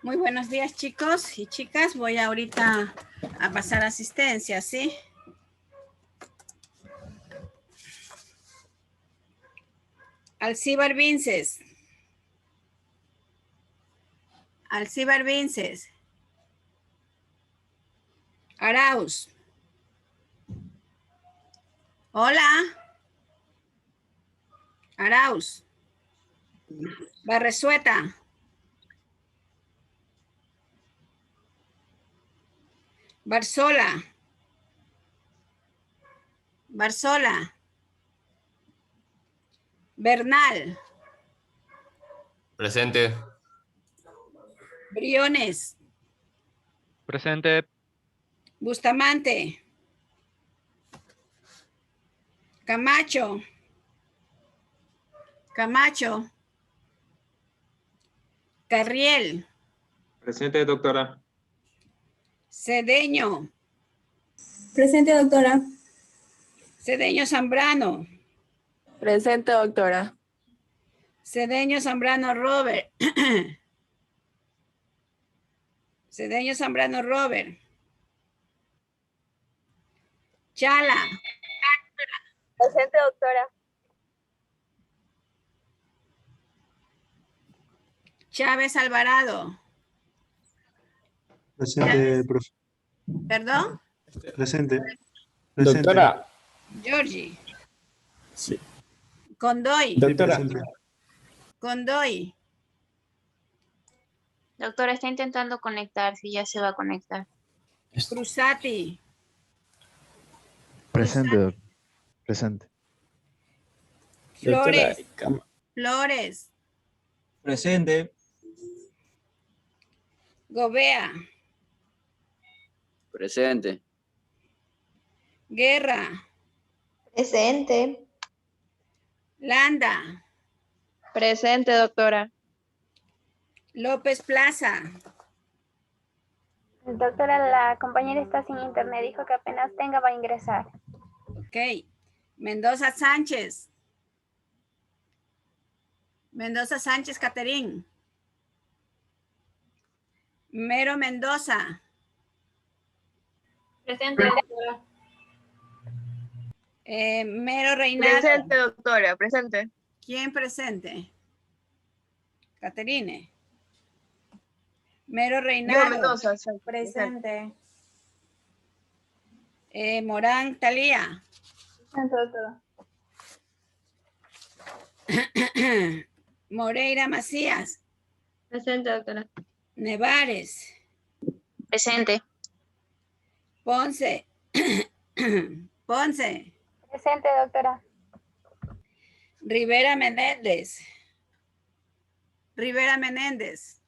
Muy buenos días, chicos y chicas. Voy ahorita a pasar asistencia, ¿sí? Alcibar Vinces. Alcibar Vinces. Arauz. Hola. Arauz. Barresueta. Barzola. Barzola. Bernal. Presente. Briones. Presente. Bustamante. Camacho. Camacho. Carriel. Presente, doctora. Cedeño. Presente, doctora. Cedeño Zambrano. Presente, doctora. Cedeño Zambrano Robert. Cedeño Zambrano Robert. Chala. Presente, doctora. Chávez Alvarado. Presente, profe. ¿Perdón? Presente. Doctora. Georgie. Sí. Condoy. Doctora. Sí, presente. Condoy. Doctora, está intentando conectar, si ya se va a conectar. Cruzati. Presente, doctor. Presente. Flores. Doctora, Flores. Presente. Gobea. Presente. Guerra. Presente. Landa. Presente, doctora. López Plaza. Doctora, la compañera está sin internet, dijo que apenas tenga va a ingresar. Ok. Mendoza Sánchez. Mendoza Sánchez Caterín. Mero Mendoza. Presente, doctora. Mero Reinaldo. Presente, doctora. Presente. ¿Quién presente? Caterine. Mero Reinaldo. Mendoza. Presente. Morán Talía. Presente, doctora. Moreira Macías. Presente, doctora. Nevares. Presente. Ponce. Ponce. Presente, doctora. Rivera Menéndez. Rivera Menéndez.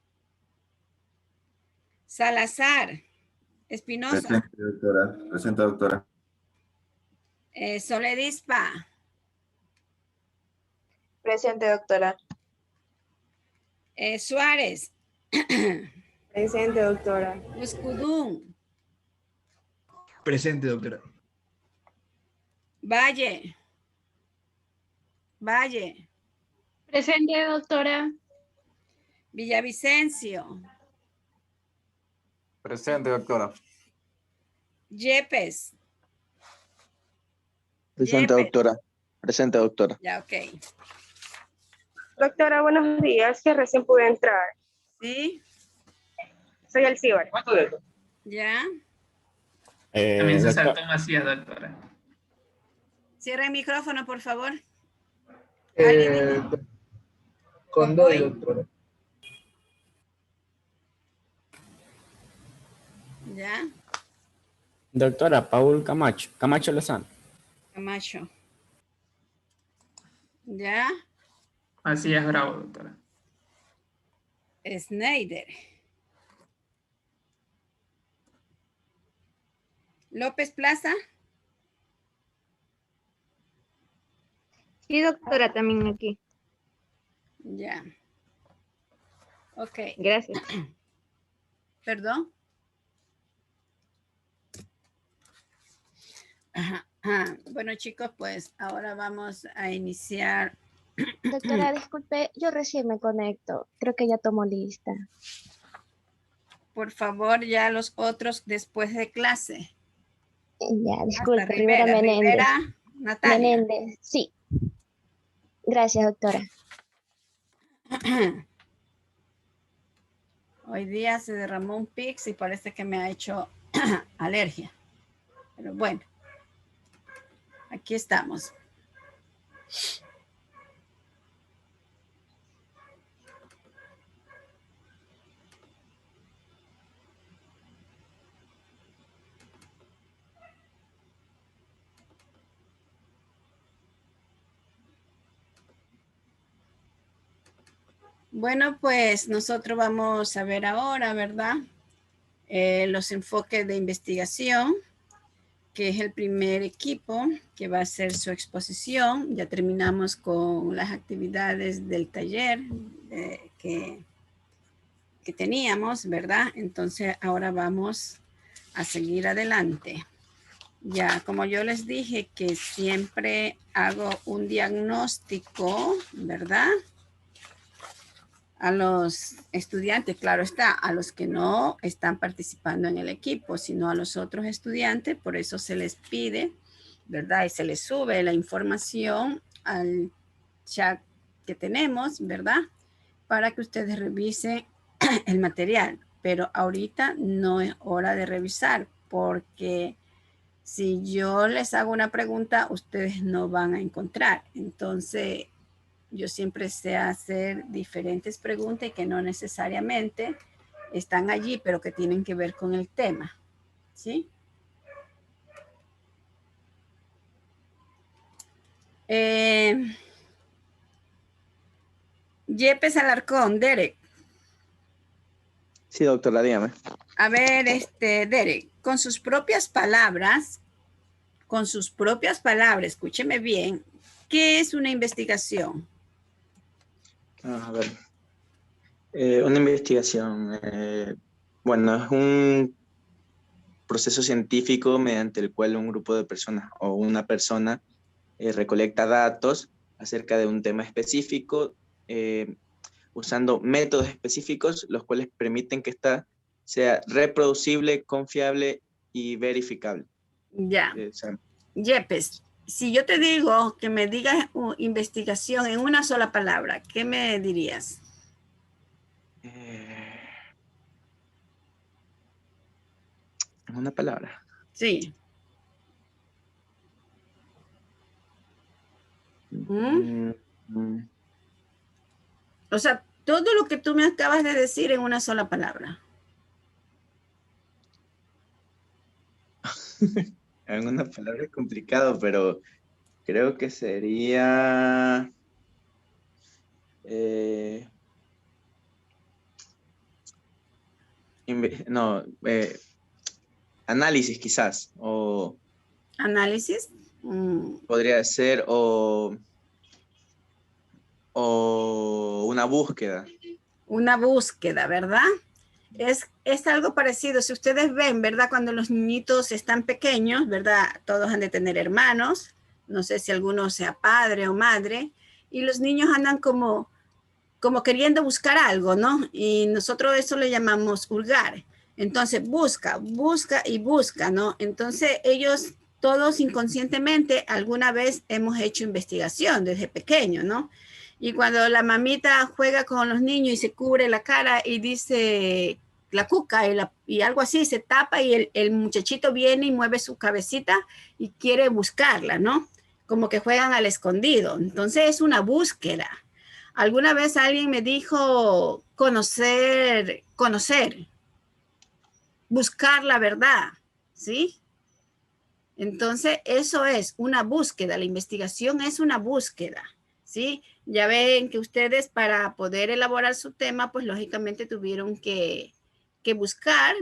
Salazar. Espinosa. Presente, doctora. Presente, doctora. Soledispa. Presente, doctora. Suárez. Presente, doctora. Escudún. Presente, doctora. Valle. Valle. Presente, doctora. Villavicencio. Presente, doctora. Yepes. Presente, Yepes. doctora. Presente, doctora. Ya, ok. Doctora, buenos días, que recién pude entrar. ¿Sí? Soy Alcibar. ¿Ya? También se Doctora. saltó Macías, doctora. Cierra el micrófono, por favor. Condoy, Condoy. doctora. ¿Ya? Doctora Paul Camacho. Camacho Lozano. Camacho. ¿Ya? Macías Bravo, doctora. Snyder. López Plaza. Sí, doctora, también aquí. Ya. Ok. Gracias. ¿Perdón? Ajá. Bueno, chicos, pues ahora vamos a iniciar. Doctora, disculpe, yo recién me conecto. Creo que ya tomo lista. por favor, ya los otros después de clase. Ya, Hasta disculpe, Rivera Menéndez. Rivera, Natalia. Menéndez, sí. Gracias, doctora. Hoy día se derramó un Pix y parece que me ha hecho alergia. Pero bueno, aquí estamos. Bueno, pues nosotros vamos a ver ahora, ¿verdad? Los enfoques de investigación, que es el primer equipo que va a hacer su exposición. Ya terminamos con las actividades del taller que teníamos, ¿verdad? Entonces ahora vamos a seguir adelante. Ya, como yo les dije que siempre hago un diagnóstico, ¿verdad? A los estudiantes, claro está, a los que no están participando en el equipo, sino a los otros estudiantes, por eso se les pide, ¿verdad? Y se les sube la información al chat que tenemos, ¿verdad? Para que ustedes revisen el material, pero ahorita no es hora de revisar, porque si yo les hago una pregunta, ustedes no van a encontrar. Entonces, yo siempre sé hacer diferentes preguntas y que no necesariamente están allí, pero que tienen que ver con el tema. ¿Sí? Yepes Alarcón, Derek. Sí, doctora, dígame. A ver, Derek, con sus propias palabras, escúcheme bien, ¿qué es una investigación? A ver. Una investigación, bueno, es un proceso científico mediante el cual un grupo de personas o una persona recolecta datos acerca de un tema específico, usando métodos específicos, los cuales permiten que ésta sea reproducible, confiable y verificable. Ya. Yepes, si yo te digo que me digas investigación en una sola palabra, ¿qué me dirías? ¿En una palabra? Sí. O sea, todo lo que tú me acabas de decir en una sola palabra. En una palabra es complicado, pero creo que sería... análisis quizás, o... ¿Análisis? Podría ser, o una búsqueda. Una búsqueda, ¿verdad? Es algo parecido. Si ustedes ven, ¿verdad? Cuando los niñitos están pequeños, ¿verdad? Todos han de tener hermanos. No sé si alguno sea padre o madre. Y los niños andan como queriendo buscar algo, ¿no? Y nosotros eso le llamamos hurgar. Entonces, busca y busca, ¿no? Entonces, ellos todos inconscientemente alguna vez hemos hecho investigación desde pequeño, ¿no? Y cuando la mamita juega con los niños y se cubre la cara y dice la cuca y algo así, se tapa y el muchachito viene y mueve su cabecita y quiere buscarla, ¿no? Como que juegan al escondido. Entonces, es una búsqueda. Alguna vez alguien me dijo conocer, buscar la verdad, ¿sí? Entonces, eso es una búsqueda, la investigación es una búsqueda, ¿sí? Ya ven que ustedes para poder elaborar su tema, pues lógicamente tuvieron que buscar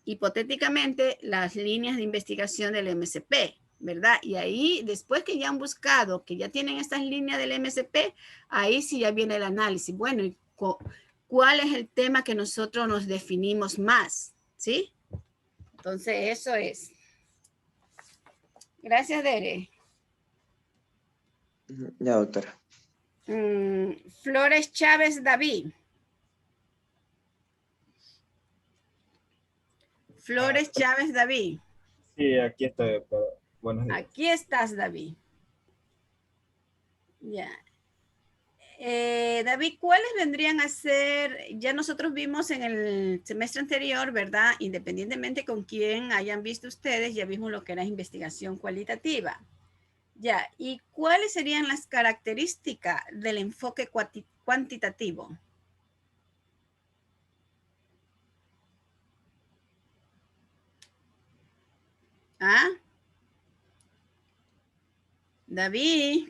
hipotéticamente las líneas de investigación del MSP, ¿verdad? Y ahí, después que ya han buscado, que ya tienen estas líneas del MSP, ahí sí ya viene el análisis. Bueno, ¿y cuál es el tema que nosotros nos definimos más? ¿Sí? Entonces, eso es. Gracias, Dere. Ya, doctora. Flores Chávez David. Flores Chávez David. Sí, aquí estoy, doctora. Buenos días. Aquí estás, David. Ya. David, ¿cuáles vendrían a ser? Ya nosotros vimos en el semestre anterior, ¿verdad? Independientemente con quién hayan visto ustedes, ya vimos lo que era investigación cualitativa. Ya, ¿y cuáles serían las características del enfoque cuantitativo? ¿Ah? David.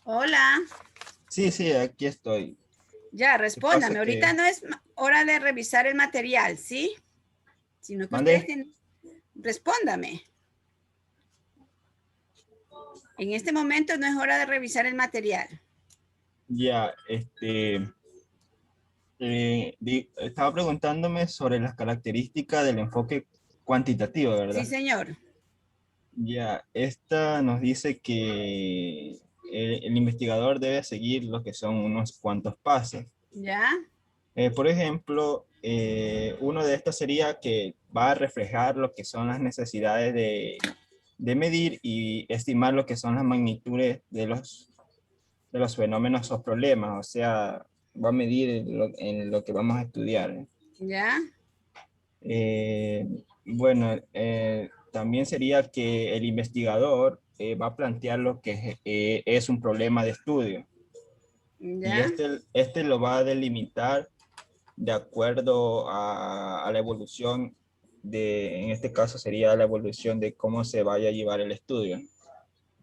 Hola. Sí, sí, aquí estoy. Ya, respóndame. que- Ahorita no es hora de revisar el material, ¿sí? Sino que ¿Mande? ustedes tienen... Respóndame. En este momento no es hora de revisar el material. Ya, estaba preguntándome sobre las características del enfoque cuantitativo, ¿verdad? Sí, señor. Ya, esta nos dice que el investigador debe seguir lo que son unos cuantos pasos. ¿Ya? Por ejemplo, uno de estos sería que va a reflejar lo que son las necesidades de medir y estimar lo que son las magnitudes de los fenómenos o problemas, o sea, va a medir en lo que vamos a estudiar. ¿Ya? Bueno, también sería que el investigador va a plantear lo que es un problema de estudio. Y ¿Ya? este lo va a delimitar de acuerdo a la evolución en este caso sería la evolución de cómo se vaya a llevar el estudio.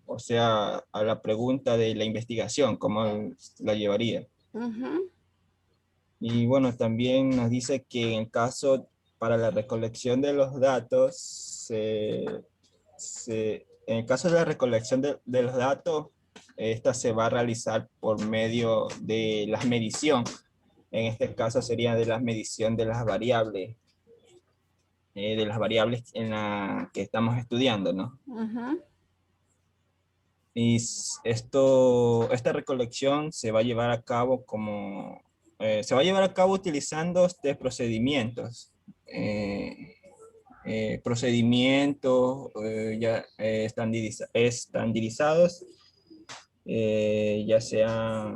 O sea, a la pregunta de la investigación, cómo la llevaría. Ujú. Y bueno, también nos dice que en el caso para la recolección de los datos, en el caso de la recolección de los datos, esta se va a realizar por medio de la medición. En este caso sería de la medición de las variables en la que estamos estudiando, ¿no? Ujú. Y esta recolección se va a llevar a cabo se va a llevar a cabo utilizando procedimientos. Procedimientos ya estandarizados, ya sea,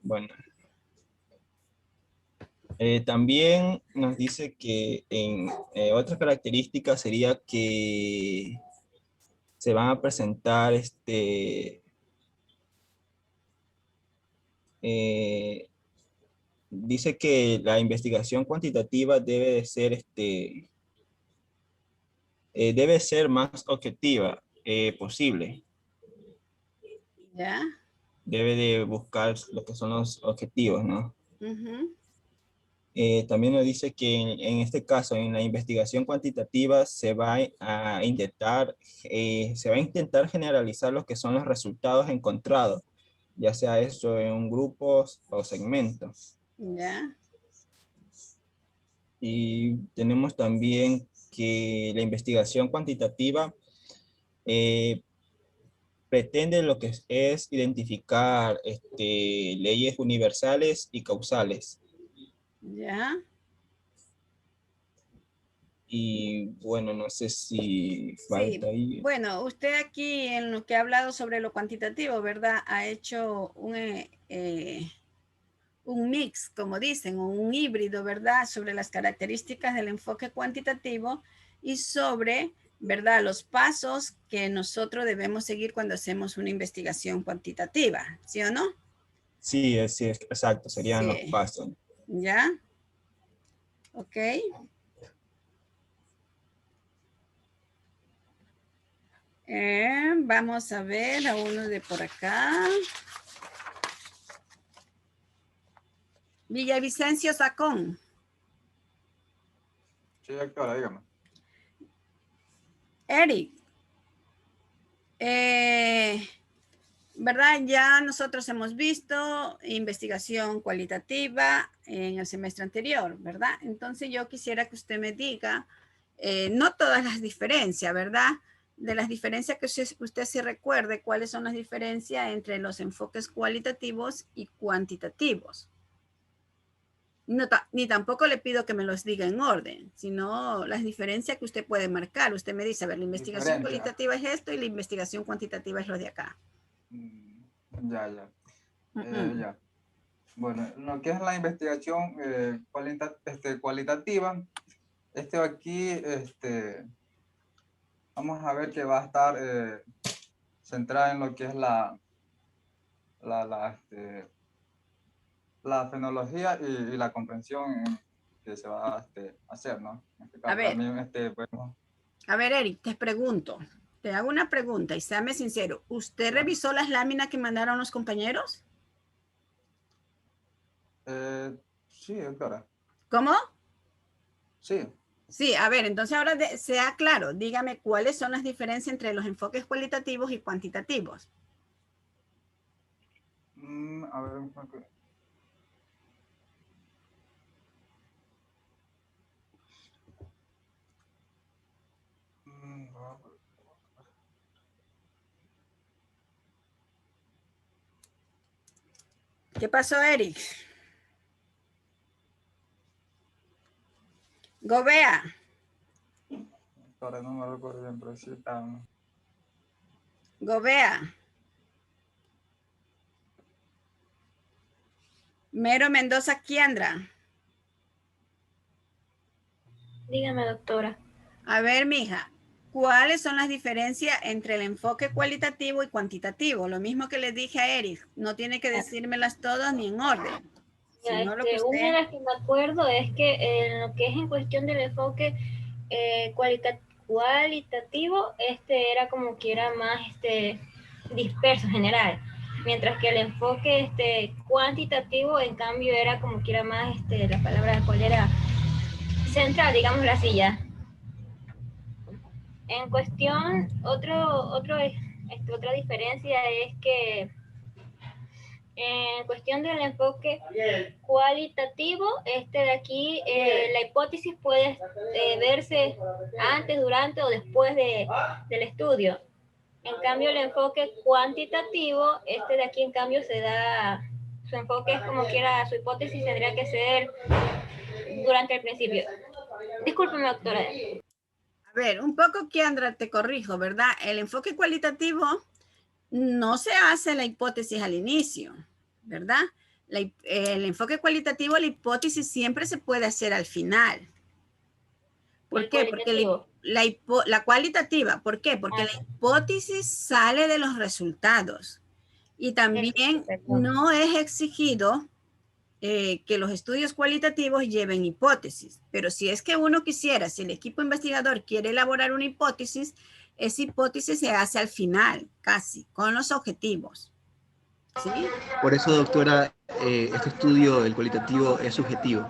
bueno, también nos dice que en otra característica sería que se van a presentar dice que la investigación cuantitativa debe ser más objetiva posible. ¿Ya? Debe de buscar lo que son los objetivos, ¿no? Ujú. También nos dice que en este caso, en la investigación cuantitativa, se va a intentar generalizar lo que son los resultados encontrados, ya sea esto en grupos o segmentos. ¿Ya? Y tenemos también que la investigación cuantitativa pretende lo que es identificar leyes universales y causales. ¿Ya? Y bueno, no sé si Sí, falta ahí. bueno, usted aquí en lo que ha hablado sobre lo cuantitativo, ¿verdad? Ha hecho un mix, como dicen, o un híbrido, ¿verdad? Sobre las características del enfoque cuantitativo y sobre, ¿verdad? Los pasos que nosotros debemos seguir cuando hacemos una investigación cuantitativa, ¿sí o no? Sí, exacto, serían los Sí. pasos. ¿Ya? Ok. Vamos a ver a uno de por acá. Villavicencio Sacón. Sí, doctora, dígame. Eric. ¿Verdad? Ya nosotros hemos visto investigación cualitativa en el semestre anterior, ¿verdad? Entonces yo quisiera que usted me diga, no todas las diferencias, ¿verdad? De las diferencias que usted se recuerde, cuáles son las diferencias entre los enfoques cualitativos y cuantitativos. No, ni tampoco le pido que me los diga en orden, sino las diferencias que usted puede marcar. Usted me dice, a ver, la investigación cualitativa es esto y la investigación cuantitativa es lo de acá. Ya. Ya. Bueno, lo que es la investigación cualitativa, aquí, vamos a ver que va a estar centrada en lo que es la fenología y la comprensión que se va a hacer, ¿no? En este caso, a ver, también, bueno. A ver, Eric, te pregunto, te hago una pregunta y séame sincero. ¿Usted revisó las láminas que mandaron los compañeros? Sí, doctora. ¿Cómo? Sí. Sí, a ver, entonces ahora sea claro, dígame cuáles son las diferencias entre los enfoques cualitativos y cuantitativos. A ver, un poco. ¿Qué pasó, Eric? Gobea. Ahora no me recuerdo bien, pero sí están. Gobea. Mero Mendoza Kiandra. Dígame, doctora. A ver, mija, ¿cuáles son las diferencias entre el enfoque cualitativo y cuantitativo? Lo mismo que le dije a Eric, no tiene que decírmelas todas ni en orden. Sino lo que usted... Una de las que me acuerdo es que en lo que es en cuestión del enfoque cualitativo, era como que era más disperso, general. Mientras que el enfoque cuantitativo, en cambio, era como que era más, la palabra cuál era, central, digámoslo así ya. En cuestión, otra diferencia es que en cuestión del enfoque cualitativo, de aquí, la hipótesis puede verse antes, durante o después del estudio. En cambio, el enfoque cuantitativo, de aquí, en cambio, se da, su enfoque es como quiera, su hipótesis tendría que ser durante el principio. Discúlpeme, doctora. A ver, un poco, Kiandra, te corrijo, ¿verdad? El enfoque cualitativo no se hace la hipótesis al inicio, ¿verdad? El enfoque cualitativo, la hipótesis siempre se puede hacer al final. ¿Por qué? Porque la cualitativa, ¿por qué? Porque la hipótesis sale de los resultados y también no es exigido que los estudios cualitativos lleven hipótesis, pero si es que uno quisiera, si el equipo investigador quiere elaborar una hipótesis, esa hipótesis se hace al final, casi, con los objetivos. ¿Sí? Por eso, doctora, este estudio, el cualitativo, es subjetivo.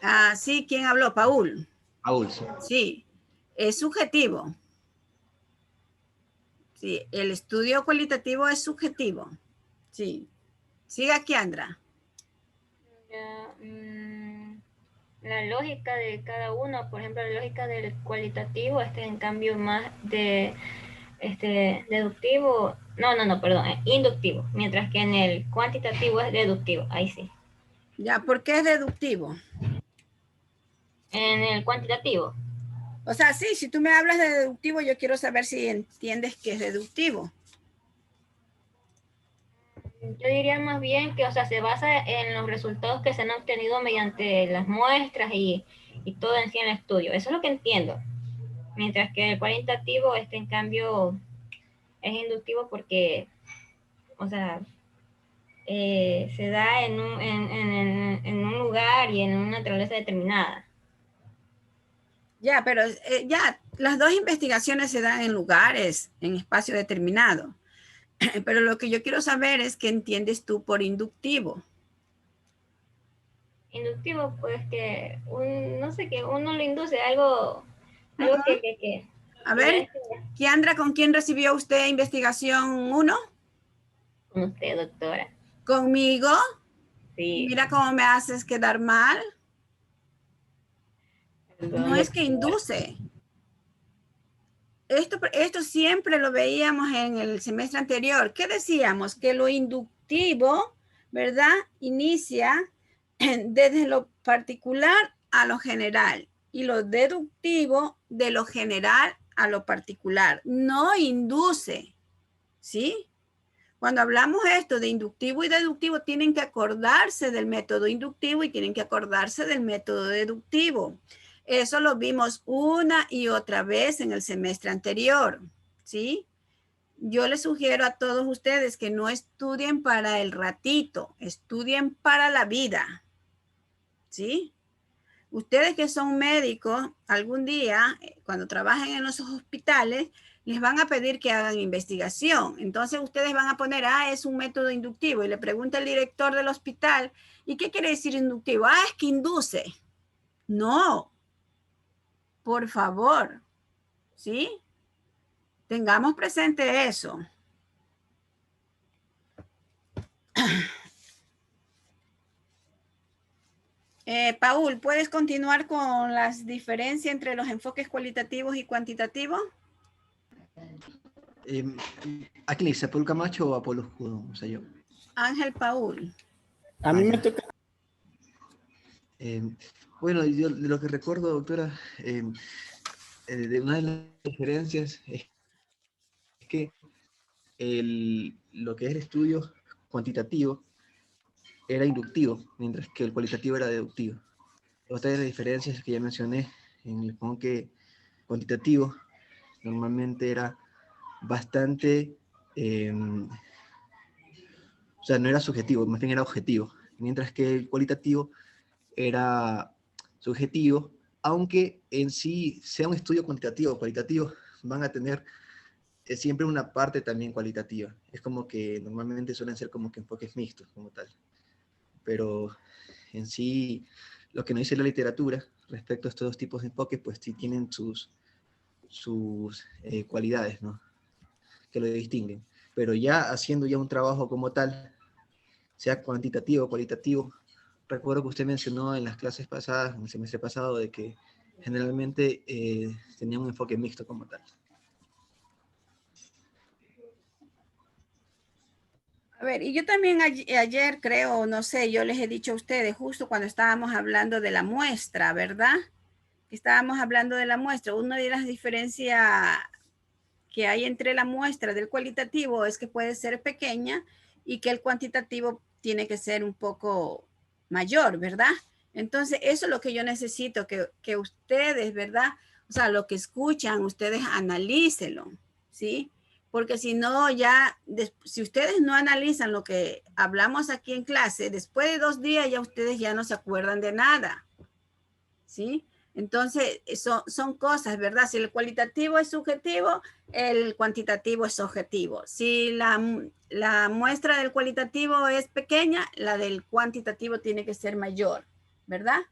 Ah, sí, ¿quién habló? Paul. Paul, sí. Sí, es subjetivo. Sí, el estudio cualitativo es subjetivo. Sí. Siga, Kiandra. La lógica de cada uno, por ejemplo, la lógica del cualitativo, en cambio más de deductivo, perdón, inductivo, mientras que en el cuantitativo es deductivo, ahí sí. Ya, ¿por qué es deductivo? En el cuantitativo. O sea, sí, si tú me hablas de deductivo, yo quiero saber si entiendes que es deductivo. Yo diría más bien que, se basa en los resultados que se han obtenido mediante las muestras y todo en sí en el estudio. Eso es lo que entiendo. Mientras que el cualitativo, en cambio, es inductivo porque, se da en un lugar y en una naturaleza determinada. Ya, pero ya, las dos investigaciones se dan en lugares, en espacio determinado. Pero lo que yo quiero saber es qué entiendes tú por inductivo. Inductivo, pues que, no sé, que uno lo induce a algo que... A ver, Kiandra, ¿con quién recibió usted investigación 1? Con usted, doctora. ¿Conmigo? Sí. Mira cómo me haces quedar mal. Perdón, no es que induce. Esto siempre lo veíamos en el semestre anterior. ¿Qué decíamos? Que lo inductivo, ¿verdad? Inicia desde lo particular a lo general y lo deductivo de lo general a lo particular. No induce, ¿sí? Cuando hablamos esto de inductivo y deductivo, tienen que acordarse del método inductivo y tienen que acordarse del método deductivo. Eso lo vimos una y otra vez en el semestre anterior, ¿sí? Yo les sugiero a todos ustedes que no estudien para el ratito, estudien para la vida, ¿sí? Ustedes que son médicos, algún día, cuando trabajen en los hospitales, les van a pedir que hagan investigación. Entonces ustedes van a poner, es un método inductivo. Y le pregunta el director del hospital, ¿y qué quiere decir inductivo? Es que induce. No. Por favor. ¿Sí? Tengamos presente eso. Paul, ¿puedes continuar con las diferencias entre los enfoques cualitativos y cuantitativos? ¿A quién le dice? ¿A Paul Camacho o a Paul Escudo? O sea, yo. Ángel Paul. A mí me toca. Bueno, yo de lo que recuerdo, doctora, de una de las diferencias es que lo que es el estudio cuantitativo era inductivo, mientras que el cualitativo era deductivo. Otra de las diferencias que ya mencioné en el enfoque cuantitativo normalmente era bastante, o sea, no era subjetivo, más bien era objetivo, mientras que el cualitativo era subjetivo, aunque en sí sea un estudio cuantitativo o cualitativo, van a tener siempre una parte también cualitativa. Es como que normalmente suelen ser como que enfoques mixtos como tal. Pero en sí, lo que nos dice la literatura respecto a estos dos tipos de enfoques, pues sí tienen sus cualidades, ¿no? Que lo distinguen. Pero ya haciendo ya un trabajo como tal, sea cuantitativo o cualitativo, recuerdo que usted mencionó en las clases pasadas, en el semestre pasado, de que generalmente tenía un enfoque mixto como tal. A ver, y yo también ayer creo, no sé, yo les he dicho a ustedes, justo cuando estábamos hablando de la muestra, ¿verdad? Estábamos hablando de la muestra. Una de las diferencias que hay entre la muestra del cualitativo es que puede ser pequeña y que el cuantitativo tiene que ser un poco mayor, ¿verdad? Entonces, eso es lo que yo necesito, que ustedes, ¿verdad? O sea, lo que escuchan, ustedes analícenlo, ¿sí? Porque si no, ya, si ustedes no analizan lo que hablamos aquí en clase, después de 2 días ya ustedes ya no se acuerdan de nada, ¿sí? Entonces, son cosas, ¿verdad? Si el cualitativo es subjetivo, el cuantitativo es objetivo. Si la muestra del cualitativo es pequeña, la del cuantitativo tiene que ser mayor, ¿verdad?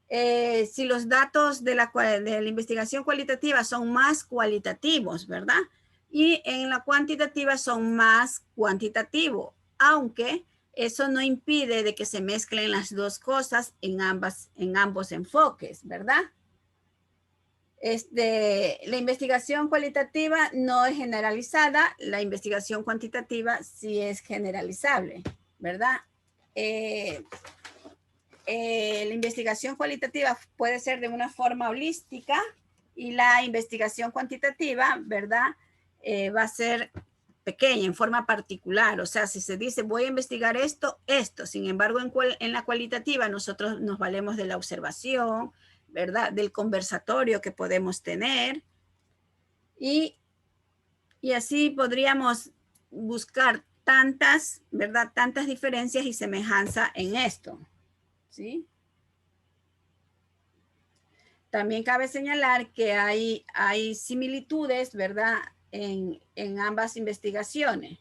Si los datos de la investigación cualitativa son más cualitativos, ¿verdad? Y en la cuantitativa son más cuantitativos, aunque eso no impide de que se mezclen las dos cosas en ambos enfoques, ¿verdad? La investigación cualitativa no es generalizada, la investigación cuantitativa sí es generalizable, ¿verdad? La investigación cualitativa puede ser de una forma holística y la investigación cuantitativa, ¿verdad? Va a ser pequeña, en forma particular. O sea, si se dice voy a investigar esto. Sin embargo, en la cualitativa nosotros nos valemos de la observación, ¿verdad? Del conversatorio que podemos tener. Y así podríamos buscar tantas, ¿verdad? Tantas diferencias y semejanza en esto. ¿Sí? También cabe señalar que hay similitudes, ¿verdad? En ambas investigaciones.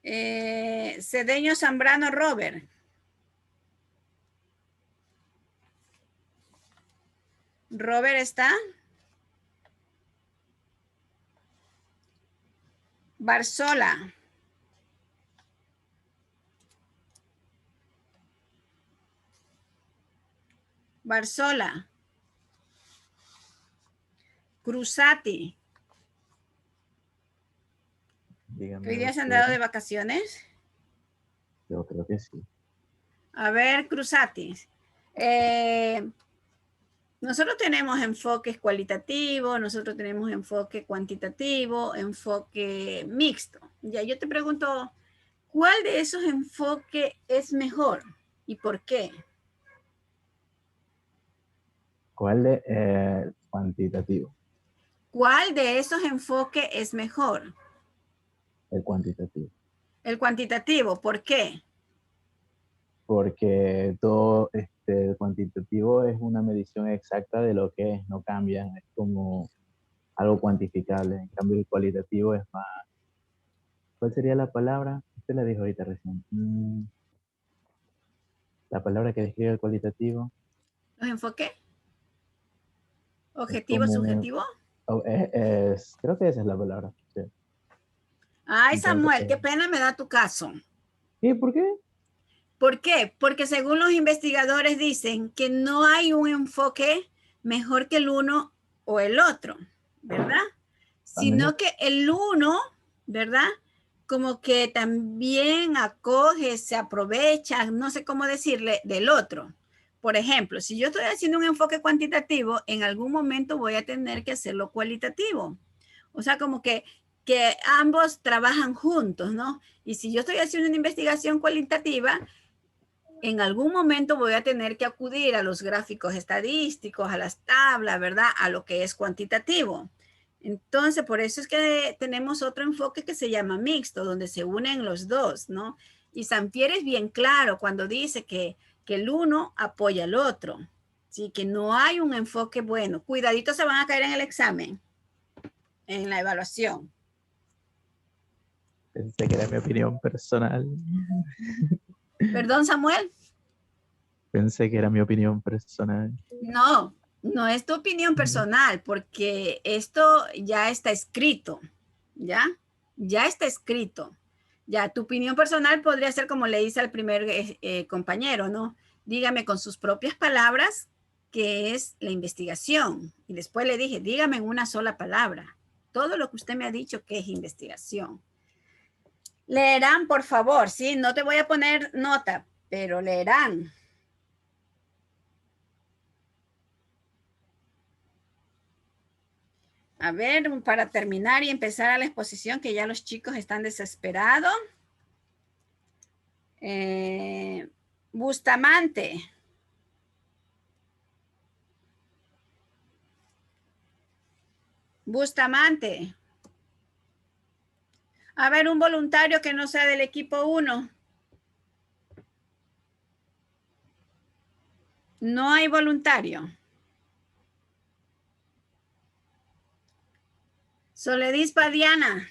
Cedeño Zambrano Robert. Robert está. Barzola. Barzola. Cruzati. Dígame, ¿Hoy día se han doctora. dado de vacaciones? Yo creo que sí. A ver, Cruzatis. Nosotros tenemos enfoques cualitativos, nosotros tenemos enfoque cuantitativo, enfoque mixto. Ya, yo te pregunto, ¿cuál de esos enfoques es mejor y por qué? ¿Cuál de cuantitativo? ¿Cuál de esos enfoques es mejor? El cuantitativo. El cuantitativo, ¿por qué? Porque todo el cuantitativo es una medición exacta de lo que es, no cambia, es como algo cuantificable. En cambio, el cualitativo es más... ¿Cuál sería la palabra? Usted la dijo ahorita recién. La palabra que describe el cualitativo. ¿Los enfoques? ¿Objetivo, subjetivo? Creo que esa es la palabra. Sí. Ay, Entonces, Samuel, qué pena me da tu caso. ¿Y por qué? ¿Por qué? Porque según los investigadores dicen que no hay un enfoque mejor que el uno o el otro, ¿verdad? Sino que el uno, ¿verdad? Como que también acoge, se aprovecha, no sé cómo decirle, del otro. Por ejemplo, si yo estoy haciendo un enfoque cuantitativo, en algún momento voy a tener que hacerlo cualitativo. O sea, como que ambos trabajan juntos, ¿no? Y si yo estoy haciendo una investigación cualitativa, en algún momento voy a tener que acudir a los gráficos estadísticos, a las tablas, ¿verdad? A lo que es cuantitativo. Entonces, por eso es que tenemos otro enfoque que se llama mixto, donde se unen los dos, ¿no? Y Sampier es bien claro cuando dice que el uno apoya al otro, ¿sí? Que no hay un enfoque bueno. Cuidadito, se van a caer en el examen, en la evaluación. Pensé que era mi opinión personal. Perdón, Samuel. Pensé que era mi opinión personal. No, no es tu opinión personal, porque esto ya está escrito, ¿ya? Ya está escrito. Ya, tu opinión personal podría ser como le dice al primer compañero, ¿no? Dígame con sus propias palabras qué es la investigación. Y después le dije, dígame en una sola palabra todo lo que usted me ha dicho que es investigación. Leerán, por favor, ¿sí? No te voy a poner nota, pero leerán. A ver, para terminar y empezar a la exposición, que ya los chicos están desesperados. Bustamante. Bustamante. A ver, un voluntario que no sea del equipo 1. No hay voluntario. Soledis Padiana.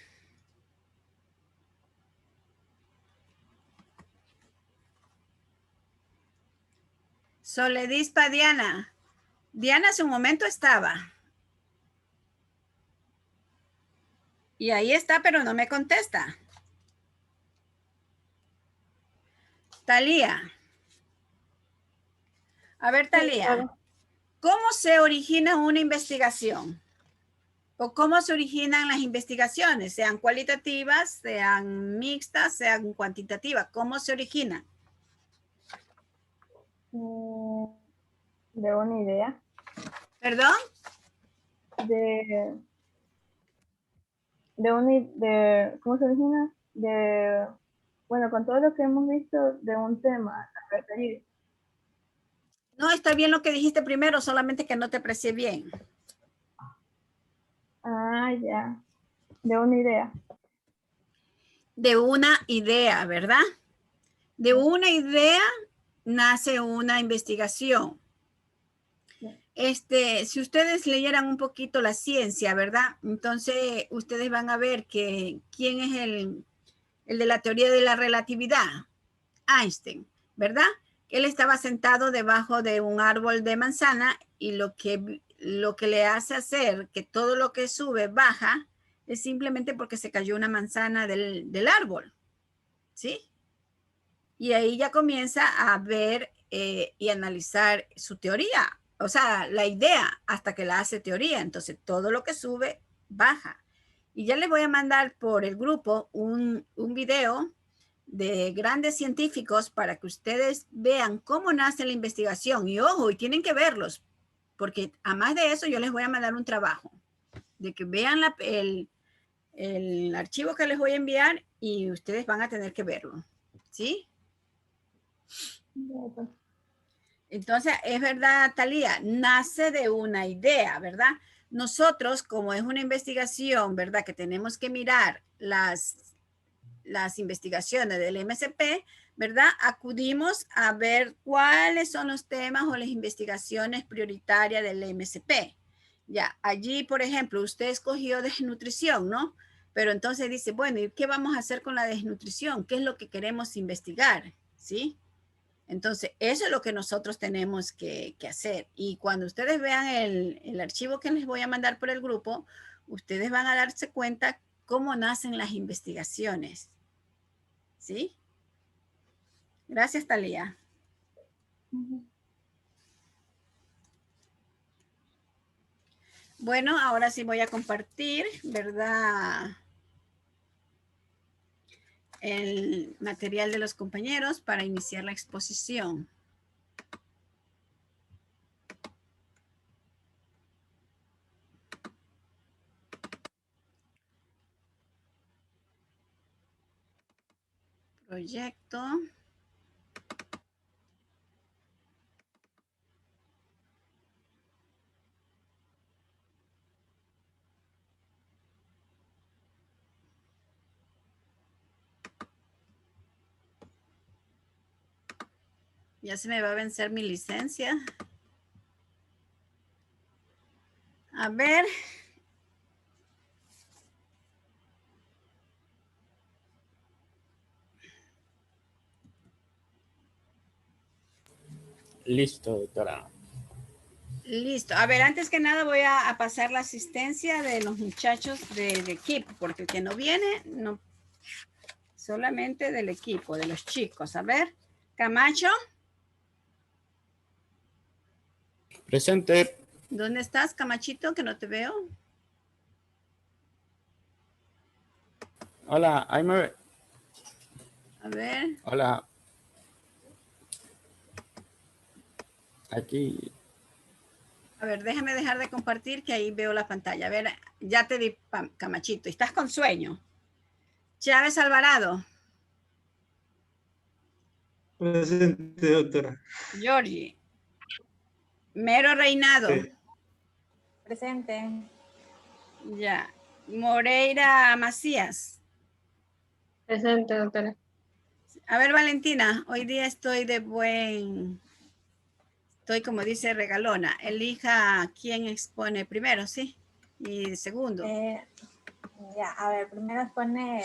Soledis Padiana. Diana hace un momento estaba. Y ahí está, pero no me contesta. Talía. A ver, Talía. ¿Cómo se origina una investigación? ¿O cómo se originan las investigaciones? Sean cualitativas, sean mixtas, sean cuantitativas. ¿Cómo se originan? De una idea. ¿Perdón? ¿Cómo se origina? Bueno, con todo lo que hemos visto de un tema a referir. No, está bien lo que dijiste primero, solamente que no te aprecié bien. Ah, ya. De una idea. De una idea, ¿verdad? De una idea nace una investigación. Si ustedes leyeran un poquito la ciencia, ¿verdad? Entonces, ustedes van a ver que quién es el de la teoría de la relatividad, Einstein, ¿verdad? Él estaba sentado debajo de un árbol de manzana y lo que le hace hacer que todo lo que sube baja es simplemente porque se cayó una manzana del árbol, ¿sí? Y ahí ya comienza a ver y analizar su teoría, o sea, la idea hasta que la hace teoría. Entonces, todo lo que sube, baja. Y ya les voy a mandar por el grupo un video de grandes científicos para que ustedes vean cómo nace la investigación. Y ojo, y tienen que verlos, porque además de eso yo les voy a mandar un trabajo, de que vean el archivo que les voy a enviar y ustedes van a tener que verlo. ¿Sí? Entonces, es verdad, Talía, nace de una idea, ¿verdad? Nosotros, como es una investigación, ¿verdad? Que tenemos que mirar las investigaciones del MSP, ¿verdad? Acudimos a ver cuáles son los temas o las investigaciones prioritarias del MSP. Ya, allí, por ejemplo, usted escogió desnutrición, ¿no? Pero entonces dice, bueno, ¿y qué vamos a hacer con la desnutrición? ¿Qué es lo que queremos investigar? ¿Sí? Entonces, eso es lo que nosotros tenemos que hacer. Y cuando ustedes vean el archivo que les voy a mandar por el grupo, ustedes van a darse cuenta cómo nacen las investigaciones. ¿Sí? Gracias, Talía. Bueno, ahora sí voy a compartir, ¿verdad? El material de los compañeros para iniciar la exposición. Proyecto. Ya se me va a vencer mi licencia. A ver. Listo, doctora. Listo. A ver, antes que nada voy a pasar la asistencia de los muchachos del equipo, porque el que no viene, no, solamente del equipo, de los chicos. A ver, Camacho. Presente. ¿Dónde estás, Camachito? Que no te veo. Hola, ahí me ve. A ver. Hola. Aquí. A ver, déjame dejar de compartir que ahí veo la pantalla. A ver, ya te di, Camachito. ¿Estás con sueño? Chávez Alvarado. Presente, doctora. Georgie. Mero Reinado. Sí. Presente. Ya. Moreira Macías. Presente, doctora. A ver, Valentina, hoy día estoy estoy como dice regalona. Elija quién expone primero, ¿sí? Y segundo. Ya, a ver, primero expone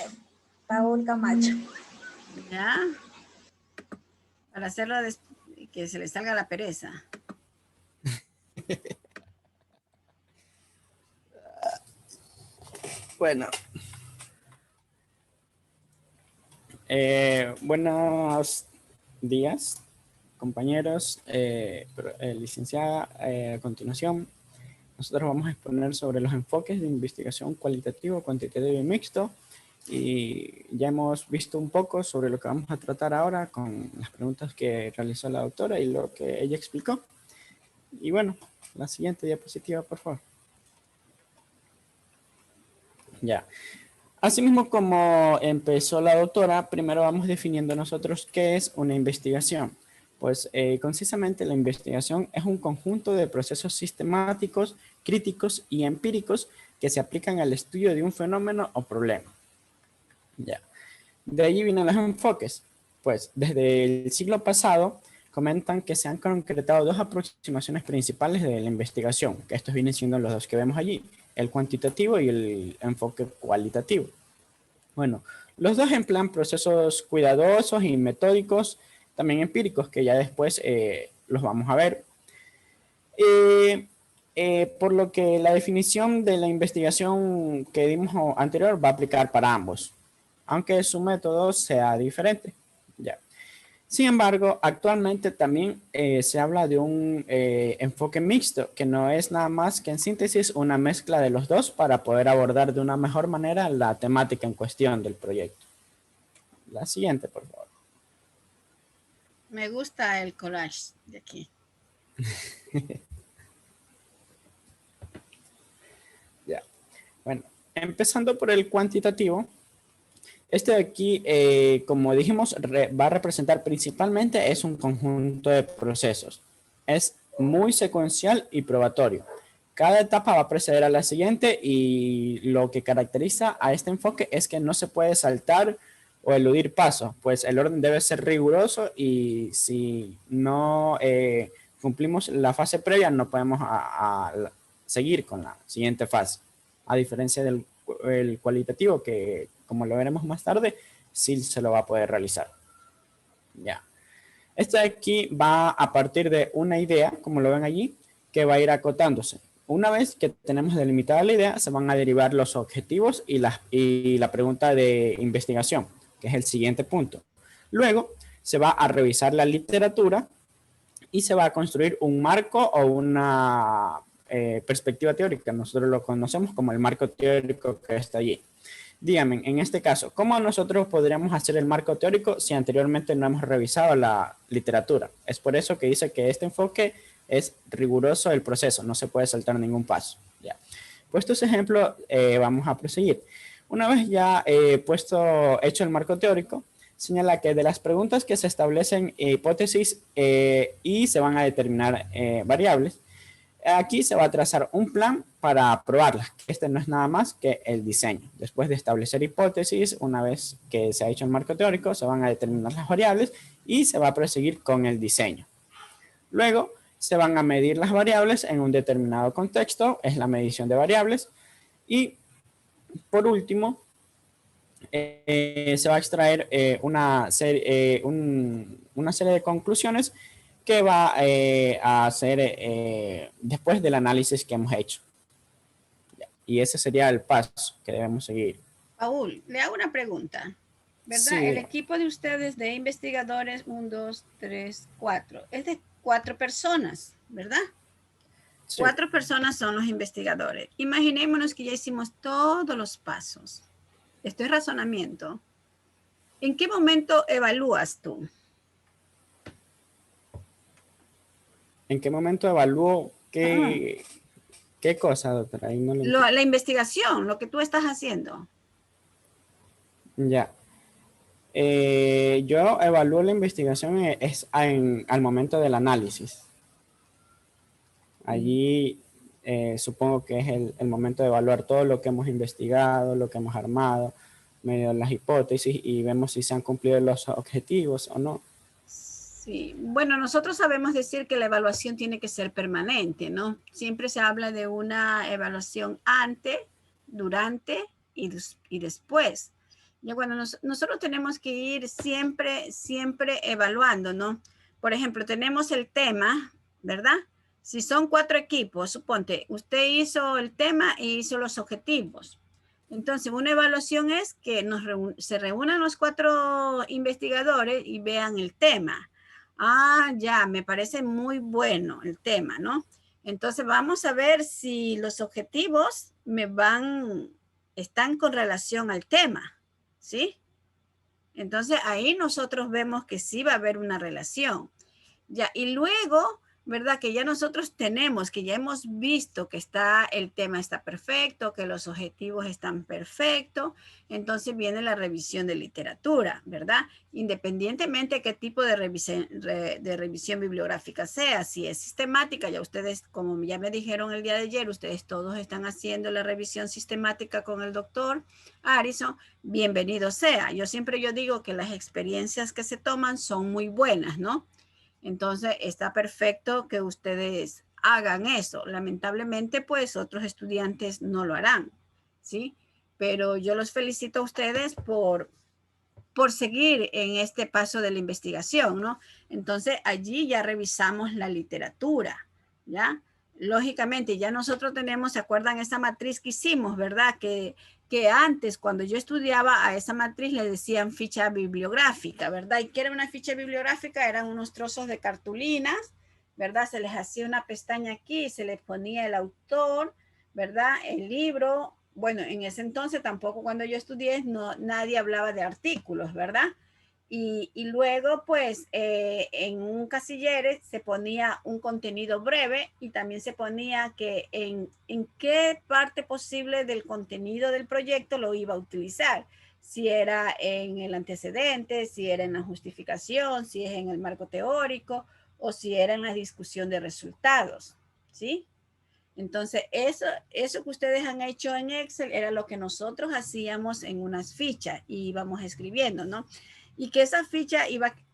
Paul Camacho. Ya. Para hacerlo que se le salga la pereza. Bueno. Buenos días, compañeros. Licenciada, a continuación, nosotros vamos a exponer sobre los enfoques de investigación cualitativo, cuantitativo y mixto. Y ya hemos visto un poco sobre lo que vamos a tratar ahora con las preguntas que realizó la doctora y lo que ella explicó. Y bueno, la siguiente diapositiva, por favor. Ya. Asimismo, como empezó la doctora, primero vamos definiendo nosotros qué es una investigación. Pues concisamente la investigación es un conjunto de procesos sistemáticos, críticos y empíricos que se aplican al estudio de un fenómeno o problema. Ya. De allí vienen los enfoques. Pues desde el siglo pasado comentan que se han concretado dos aproximaciones principales de la investigación, que estos vienen siendo los dos que vemos allí, el cuantitativo y el enfoque cualitativo. Bueno, los dos emplean procesos cuidadosos y metódicos, también empíricos, que ya después los vamos a ver. Por lo que la definición de la investigación que dimos anterior va a aplicar para ambos, aunque su método sea diferente. Ya. Sin embargo, actualmente también se habla de un enfoque mixto, que no es nada más que en síntesis una mezcla de los dos para poder abordar de una mejor manera la temática en cuestión del proyecto. La siguiente, por favor. Me gusta el collage de aquí. Ya. Bueno, empezando por el cuantitativo. Este de aquí, como dijimos, va a representar principalmente es un conjunto de procesos. Es muy secuencial y probatorio. Cada etapa va a preceder a la siguiente y lo que caracteriza a este enfoque es que no se puede saltar o eludir pasos, pues el orden debe ser riguroso y si no cumplimos la fase previa no podemos seguir con la siguiente fase. A diferencia del el cualitativo que, como lo veremos más tarde, sí se lo va a poder realizar. Ya. Este de aquí va a partir de una idea, como lo ven allí, que va a ir acotándose. Una vez que tenemos delimitada la idea, se van a derivar los objetivos y la pregunta de investigación, que es el siguiente punto. Luego, se va a revisar la literatura y se va a construir un marco o una perspectiva teórica. Nosotros lo conocemos como el marco teórico que está allí. Díganme, en este caso, ¿cómo nosotros podríamos hacer el marco teórico si anteriormente no hemos revisado la literatura? Es por eso que dice que este enfoque es riguroso del proceso, no se puede saltar ningún paso. Ya. Puestos ejemplos, vamos a proseguir. Una vez ya hecho el marco teórico, señala que de las preguntas que se establecen hipótesis y se van a determinar variables, aquí se va a trazar un plan para probarlas. Este no es nada más que el diseño. Después de establecer hipótesis, una vez que se ha hecho el marco teórico, se van a determinar las variables y se va a proseguir con el diseño. Luego, se van a medir las variables en un determinado contexto, es la medición de variables. Y, por último, se va a extraer una serie de conclusiones que va a hacer después del análisis que hemos hecho. Y ese sería el paso que debemos seguir. Paul, le hago una pregunta, ¿verdad? Sí. El equipo de ustedes de investigadores, 1, 2, 3, 4, es de 4 personas, ¿verdad? Sí. 4 personas son los investigadores. Imaginémonos que ya hicimos todos los pasos. Esto es razonamiento. ¿En qué momento evalúas tú? ¿En qué momento evalúo qué cosa, doctora? Ahí no la investigación, lo que tú estás haciendo. Ya. Yo evalúo la investigación al momento del análisis. Allí supongo que es el momento de evaluar todo lo que hemos investigado, lo que hemos armado, medio las hipótesis y vemos si se han cumplido los objetivos o no. Sí, bueno, nosotros sabemos decir que la evaluación tiene que ser permanente, ¿no? Siempre se habla de una evaluación antes, durante y después. Ya cuando nosotros tenemos que ir siempre evaluando, ¿no? Por ejemplo, tenemos el tema, ¿verdad? Si son 4 equipos, suponte, usted hizo el tema y hizo los objetivos. Entonces, una evaluación es que se reúnan los 4 investigadores y vean el tema. Ah, ya, me parece muy bueno el tema, ¿no? Entonces, vamos a ver si los objetivos están con relación al tema, ¿sí? Entonces, ahí nosotros vemos que sí va a haber una relación. Ya, y luego, ¿verdad? Que ya nosotros que ya hemos visto que el tema está perfecto, que los objetivos están perfectos, entonces viene la revisión de literatura, ¿verdad? Independientemente de qué tipo de revisión bibliográfica sea, si es sistemática, ya ustedes, como ya me dijeron el día de ayer, ustedes todos están haciendo la revisión sistemática con el doctor Harrison, bienvenido sea. Yo digo que las experiencias que se toman son muy buenas, ¿no? Entonces, está perfecto que ustedes hagan eso. Lamentablemente, pues, otros estudiantes no lo harán, ¿sí? Pero yo los felicito a ustedes por seguir en este paso de la investigación, ¿no? Entonces, allí ya revisamos la literatura, ¿ya? Lógicamente, ya nosotros tenemos, ¿se acuerdan esa matriz que hicimos, verdad? Que antes, cuando yo estudiaba, a esa matriz le decían ficha bibliográfica, ¿verdad? ¿Y qué era una ficha bibliográfica? Eran unos trozos de cartulinas, ¿verdad? Se les hacía una pestaña aquí, se les ponía el autor, ¿verdad? El libro, bueno, en ese entonces tampoco cuando yo estudié, nadie hablaba de artículos, ¿verdad? Y luego, pues, en un casillere se ponía un contenido breve y también se ponía que en qué parte posible del contenido del proyecto lo iba a utilizar. Si era en el antecedente, si era en la justificación, si es en el marco teórico o si era en la discusión de resultados, ¿sí? Entonces, eso que ustedes han hecho en Excel era lo que nosotros hacíamos en unas fichas y íbamos escribiendo, ¿no? Y que esa ficha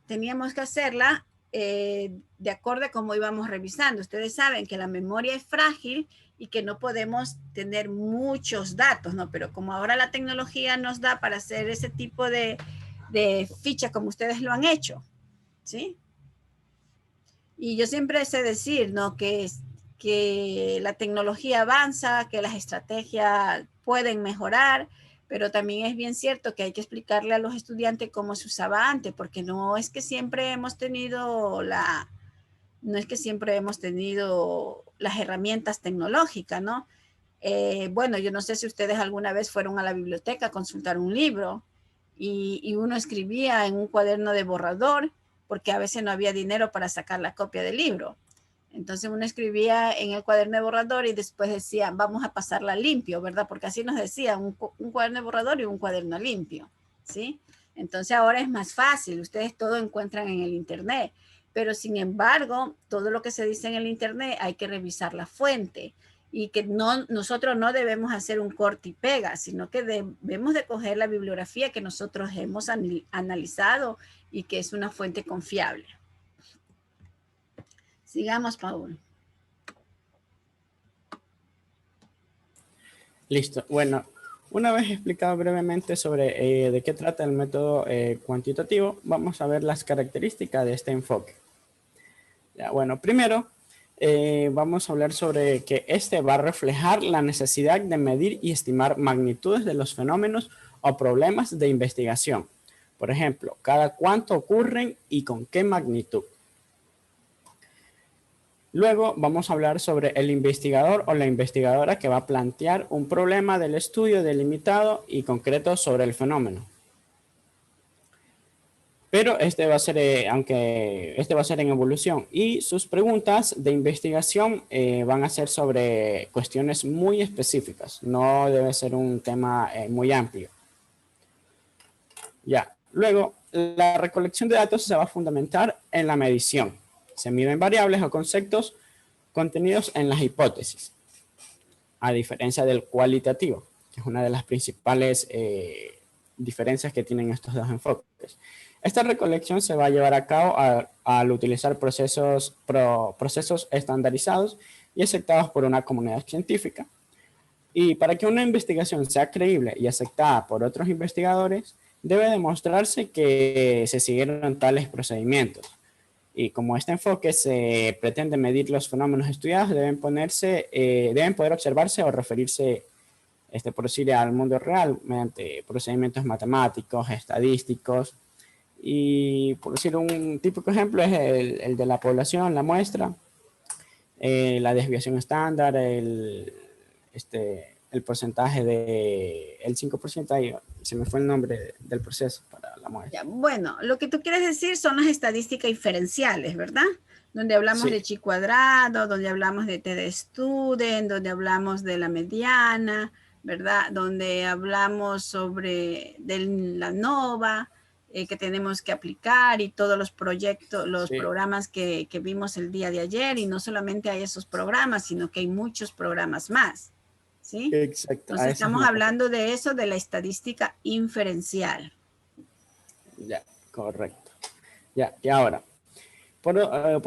teníamos que hacerla de acuerdo a cómo íbamos revisando. Ustedes saben que la memoria es frágil y que no podemos tener muchos datos, ¿no? Pero como ahora la tecnología nos da para hacer ese tipo de ficha como ustedes lo han hecho, ¿sí? Y yo siempre sé decir, ¿no? Que la tecnología avanza, que las estrategias pueden mejorar, pero también es bien cierto que hay que explicarle a los estudiantes cómo se usaba antes, porque no es que siempre hemos tenido las herramientas tecnológicas, ¿no? Bueno, yo no sé si ustedes alguna vez fueron a la biblioteca a consultar un libro y uno escribía en un cuaderno de borrador, porque a veces no había dinero para sacar la copia del libro. Entonces uno escribía en el cuaderno de borrador y después decía, vamos a pasarla limpio, ¿verdad? Porque así nos decía, un cuaderno de borrador y un cuaderno limpio, ¿sí? Entonces ahora es más fácil, ustedes todo encuentran en el internet, pero sin embargo, todo lo que se dice en el internet hay que revisar la fuente y que nosotros no debemos hacer un corte y pega, sino que debemos de coger la bibliografía que nosotros hemos analizado y que es una fuente confiable. Sigamos, Paul. Listo. Bueno, una vez explicado brevemente sobre de qué trata el método cuantitativo, vamos a ver las características de este enfoque. Ya, bueno, primero vamos a hablar sobre que este va a reflejar la necesidad de medir y estimar magnitudes de los fenómenos o problemas de investigación. Por ejemplo, cada cuánto ocurren y con qué magnitud. Luego vamos a hablar sobre el investigador o la investigadora que va a plantear un problema del estudio delimitado y concreto sobre el fenómeno. Pero este va a ser, en evolución y sus preguntas de investigación van a ser sobre cuestiones muy específicas. No debe ser un tema muy amplio. Ya, luego la recolección de datos se va a fundamentar en la medición. Se miden variables o conceptos contenidos en las hipótesis, a diferencia del cualitativo, que es una de las principales diferencias que tienen estos dos enfoques. Esta recolección se va a llevar a cabo al utilizar procesos estandarizados y aceptados por una comunidad científica. Y para que una investigación sea creíble y aceptada por otros investigadores, debe demostrarse que se siguieron tales procedimientos. Y como este enfoque se pretende medir los fenómenos estudiados, deben poder observarse o referirse, por decir, al mundo real mediante procedimientos matemáticos, estadísticos. Y por decir un típico ejemplo es el de la población, la muestra, la desviación estándar, el porcentaje el 5%, ahí se me fue el nombre del proceso para la muestra. Ya, bueno, lo que tú quieres decir son las estadísticas inferenciales, ¿verdad? Donde hablamos Sí. de chi cuadrado, donde hablamos de t de student, donde hablamos de la mediana, ¿verdad? Donde hablamos de la NOVA, que tenemos que aplicar y todos los proyectos, los programas que vimos el día de ayer, y no solamente hay esos programas, sino que hay muchos programas más. ¿Sí? Exacto. Entonces estamos hablando de eso, de la estadística inferencial. Ya, correcto. Ya, y ahora, por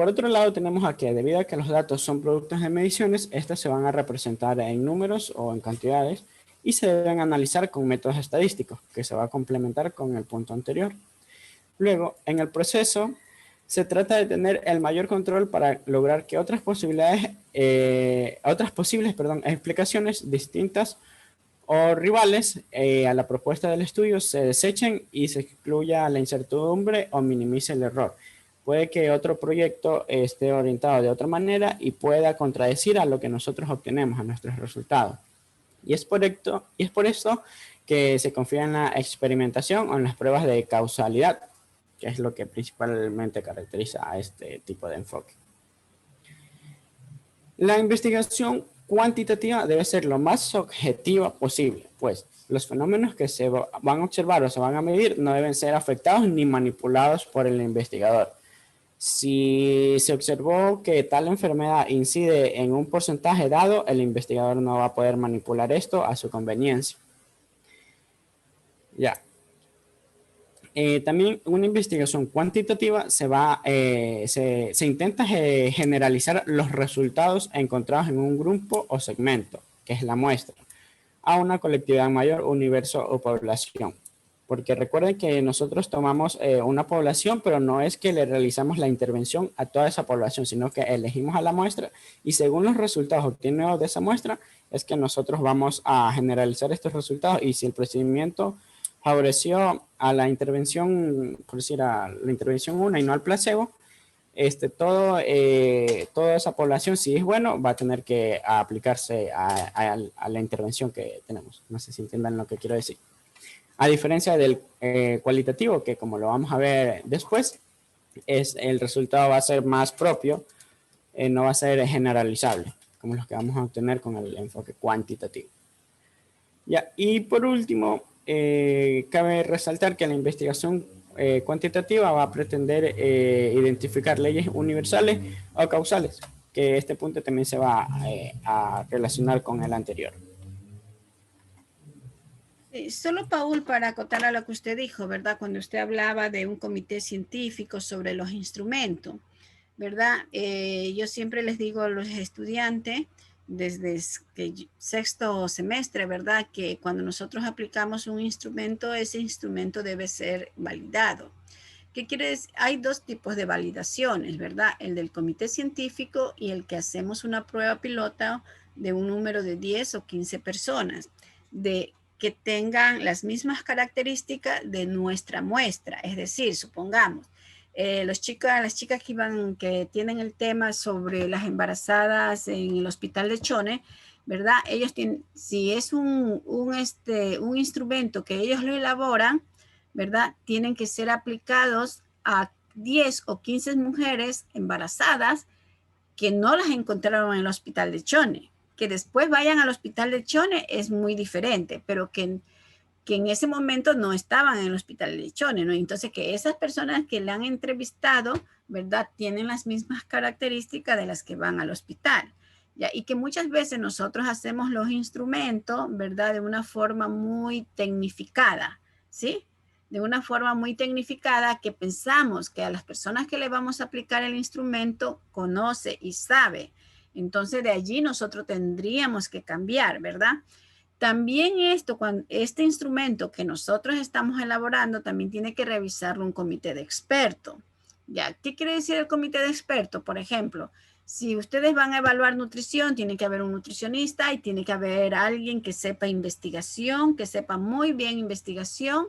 otro lado tenemos aquí, debido a que los datos son productos de mediciones, estos se van a representar en números o en cantidades y se deben analizar con métodos estadísticos, que se va a complementar con el punto anterior. Luego, en el proceso, se trata de tener el mayor control para lograr que otras posibles explicaciones distintas o rivales a la propuesta del estudio se desechen y se excluya la incertidumbre o minimice el error. Puede que otro proyecto esté orientado de otra manera y pueda contradecir a lo que nosotros obtenemos, a nuestros resultados. Y es por esto que se confía en la experimentación o en las pruebas de causalidad, que es lo que principalmente caracteriza a este tipo de enfoque. La investigación cuantitativa debe ser lo más objetiva posible, pues los fenómenos que se van a observar o se van a medir no deben ser afectados ni manipulados por el investigador. Si se observó que tal enfermedad incide en un porcentaje dado, el investigador no va a poder manipular esto a su conveniencia. Ya. También una investigación cuantitativa se intenta generalizar los resultados encontrados en un grupo o segmento, que es la muestra, a una colectividad mayor, universo o población. Porque recuerden que nosotros tomamos una población, pero no es que le realizamos la intervención a toda esa población, sino que elegimos a la muestra y según los resultados obtenidos de esa muestra, es que nosotros vamos a generalizar estos resultados y si el procedimiento favoreció a la intervención, por decir, a la intervención 1 y no al placebo, toda esa población, si es bueno, va a tener que aplicarse a la intervención que tenemos. No sé si entiendan lo que quiero decir. A diferencia del cualitativo, que como lo vamos a ver después, el resultado va a ser más propio, no va a ser generalizable, como los que vamos a obtener con el enfoque cuantitativo. Ya, y por último, cabe resaltar que la investigación cuantitativa va a pretender identificar leyes universales o causales, que este punto también se va a relacionar con el anterior. Solo, Paul, para acotar a lo que usted dijo, ¿verdad? Cuando usted hablaba de un comité científico sobre los instrumentos, ¿verdad? Yo siempre les digo a los estudiantes, desde sexto semestre, ¿verdad? Que cuando nosotros aplicamos un instrumento, ese instrumento debe ser validado. ¿Qué quiere decir? Hay dos tipos de validaciones, ¿verdad? El del comité científico y el que hacemos una prueba pilota de un número de 10 o 15 personas, de que tengan las mismas características de nuestra muestra. Es decir, supongamos, las chicas que tienen el tema sobre las embarazadas en el hospital de Chone, ¿verdad? Ellos tienen, si es un instrumento que ellos lo elaboran, ¿verdad? Tienen que ser aplicados a 10 o 15 mujeres embarazadas que no las encontraron en el hospital de Chone. Que después vayan al hospital de Chone es muy diferente, pero que en ese momento no estaban en el hospital de Chone, ¿no? Entonces, que esas personas que le han entrevistado, ¿verdad? Tienen las mismas características de las que van al hospital, ¿ya? Y que muchas veces nosotros hacemos los instrumentos, ¿verdad? De una forma muy tecnificada, ¿sí? De una forma muy tecnificada que pensamos que a las personas que le vamos a aplicar el instrumento conoce y sabe. Entonces, de allí nosotros tendríamos que cambiar, ¿verdad? También este instrumento que nosotros estamos elaborando también tiene que revisarlo un comité de expertos. ¿Ya? ¿Qué quiere decir el comité de expertos? Por ejemplo, si ustedes van a evaluar nutrición, tiene que haber un nutricionista y tiene que haber alguien que sepa investigación, que sepa muy bien investigación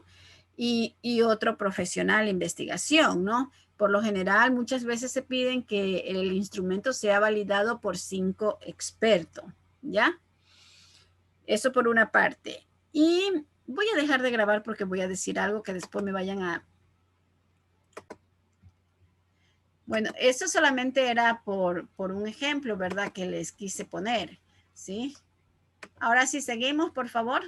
y otro profesional de investigación, ¿no? Por lo general, muchas veces se piden que el instrumento sea validado por 5 expertos, ¿ya? Eso por una parte. Y voy a dejar de grabar porque voy a decir algo que después me vayan a... Bueno, eso solamente era por un ejemplo, ¿verdad? Que les quise poner, ¿sí? Ahora sí, seguimos, por favor.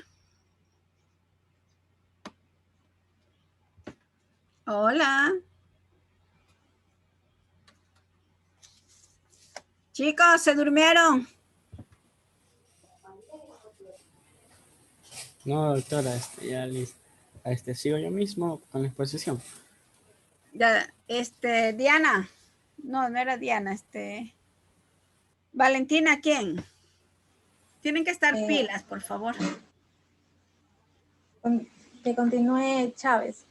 Hola. Chicos, ¿se durmieron? No, doctora, ya listo. Sigo yo mismo con la exposición. Ya, Diana. No, no era Diana, Valentina, ¿quién? Tienen que estar pilas, por favor. Que continúe Chávez.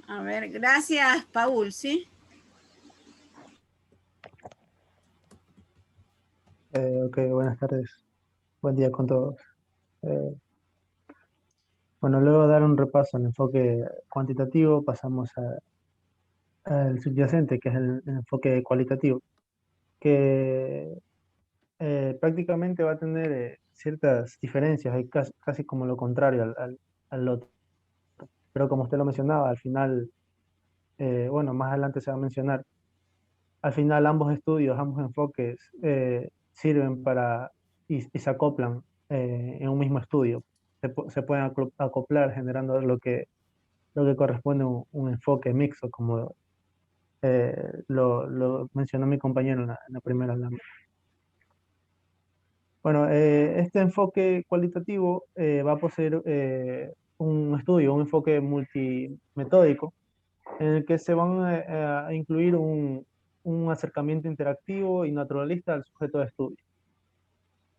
A ver, gracias, Paul, ¿sí? Ok, buenas tardes. Buen día con todos. Bueno, luego de dar un repaso al enfoque cuantitativo, pasamos al subyacente, que es el enfoque cualitativo, que prácticamente va a tener ciertas diferencias, hay casi como lo contrario al otro. Pero como usted lo mencionaba, al final, bueno, más adelante se va a mencionar, al final ambos estudios, ambos enfoques sirven para y se acoplan en un mismo estudio. Se pueden acoplar generando lo que corresponde a un enfoque mixto, como lo mencionó mi compañero en la primera lámina. Bueno, este enfoque cualitativo va a poseer un estudio, un enfoque multimetódico, en el que se van a incluir un acercamiento interactivo y naturalista al sujeto de estudio.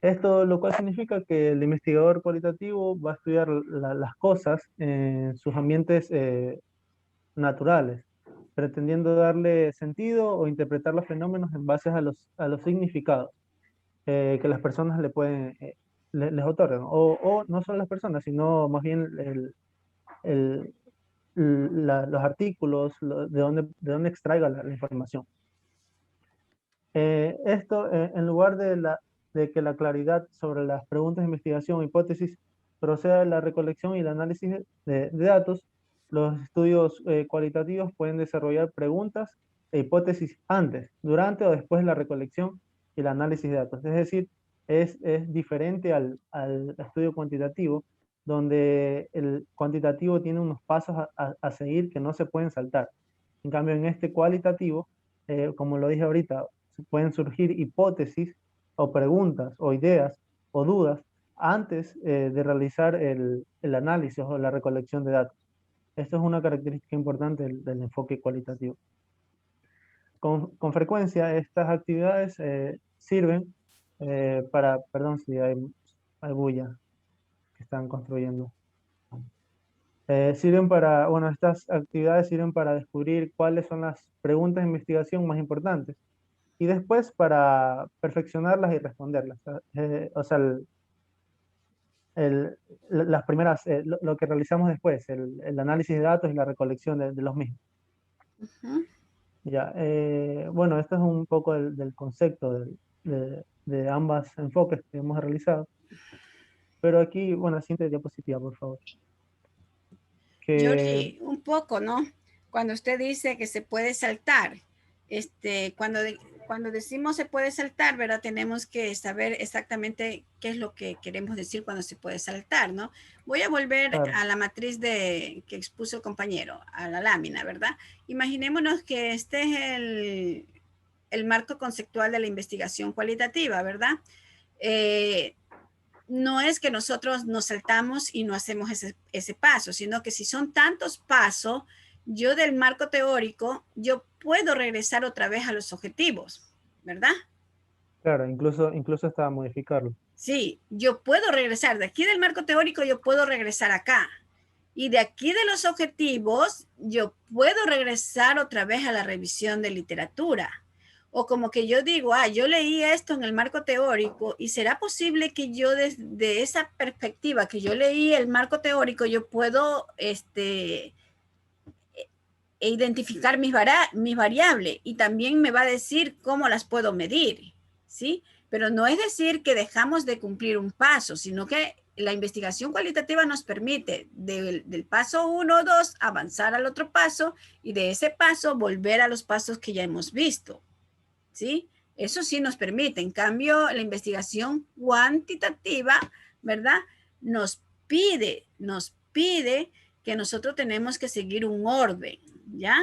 Esto lo cual significa que el investigador cualitativo va a estudiar las cosas en sus ambientes naturales, pretendiendo darle sentido o interpretar los fenómenos en base a los significados que las personas le pueden, les otorgan. O no solo las personas, sino más bien los artículos, de dónde extraiga la información. Esto, en lugar de que la claridad sobre las preguntas de investigación o hipótesis proceda de la recolección y el análisis de datos, los estudios cualitativos pueden desarrollar preguntas e hipótesis antes, durante o después de la recolección y el análisis de datos. Es decir, es diferente al estudio cuantitativo, donde el cuantitativo tiene unos pasos a seguir que no se pueden saltar. En cambio, en este cualitativo, como lo dije ahorita, pueden surgir hipótesis o preguntas o ideas o dudas antes de realizar el análisis o la recolección de datos. Esto es una característica importante del enfoque cualitativo. Con frecuencia estas actividades sirven para, perdón si hay bulla que están construyendo. Bueno, estas actividades sirven para descubrir cuáles son las preguntas de investigación más importantes y después para perfeccionarlas y responderlas. O sea, las primeras, lo que realizamos después, el análisis de datos y la recolección de los mismos. Ya, bueno, esto es un poco del concepto de ambos enfoques que hemos realizado. Pero aquí, bueno, siguiente diapositiva, por favor. Georgie, un poco, ¿no? Cuando usted dice que se puede saltar, cuando decimos se puede saltar, ¿verdad? Tenemos que saber exactamente qué es lo que queremos decir cuando se puede saltar, ¿no? Voy a volver a la matriz que expuso el compañero, a la lámina, ¿verdad? Imaginémonos que este es el marco conceptual de la investigación cualitativa, ¿verdad? No es que nosotros nos saltamos y no hacemos ese paso, sino que si son tantos pasos, yo del marco teórico, yo puedo regresar otra vez a los objetivos, ¿verdad? Claro, incluso hasta modificarlo. Sí, yo puedo regresar. De aquí del marco teórico, yo puedo regresar acá. Y de aquí de los objetivos, yo puedo regresar otra vez a la revisión de literatura. O como que yo digo, yo leí esto en el marco teórico y será posible que yo desde esa perspectiva que yo leí el marco teórico, yo puedo identificar mis variables y también me va a decir cómo las puedo medir, ¿sí? Pero no es decir que dejamos de cumplir un paso, sino que la investigación cualitativa nos permite del paso 1 o 2 avanzar al otro paso y de ese paso volver a los pasos que ya hemos visto, ¿sí? Eso sí nos permite. En cambio, la investigación cuantitativa, ¿verdad? Nos pide que nosotros tenemos que seguir un orden, ¿ya?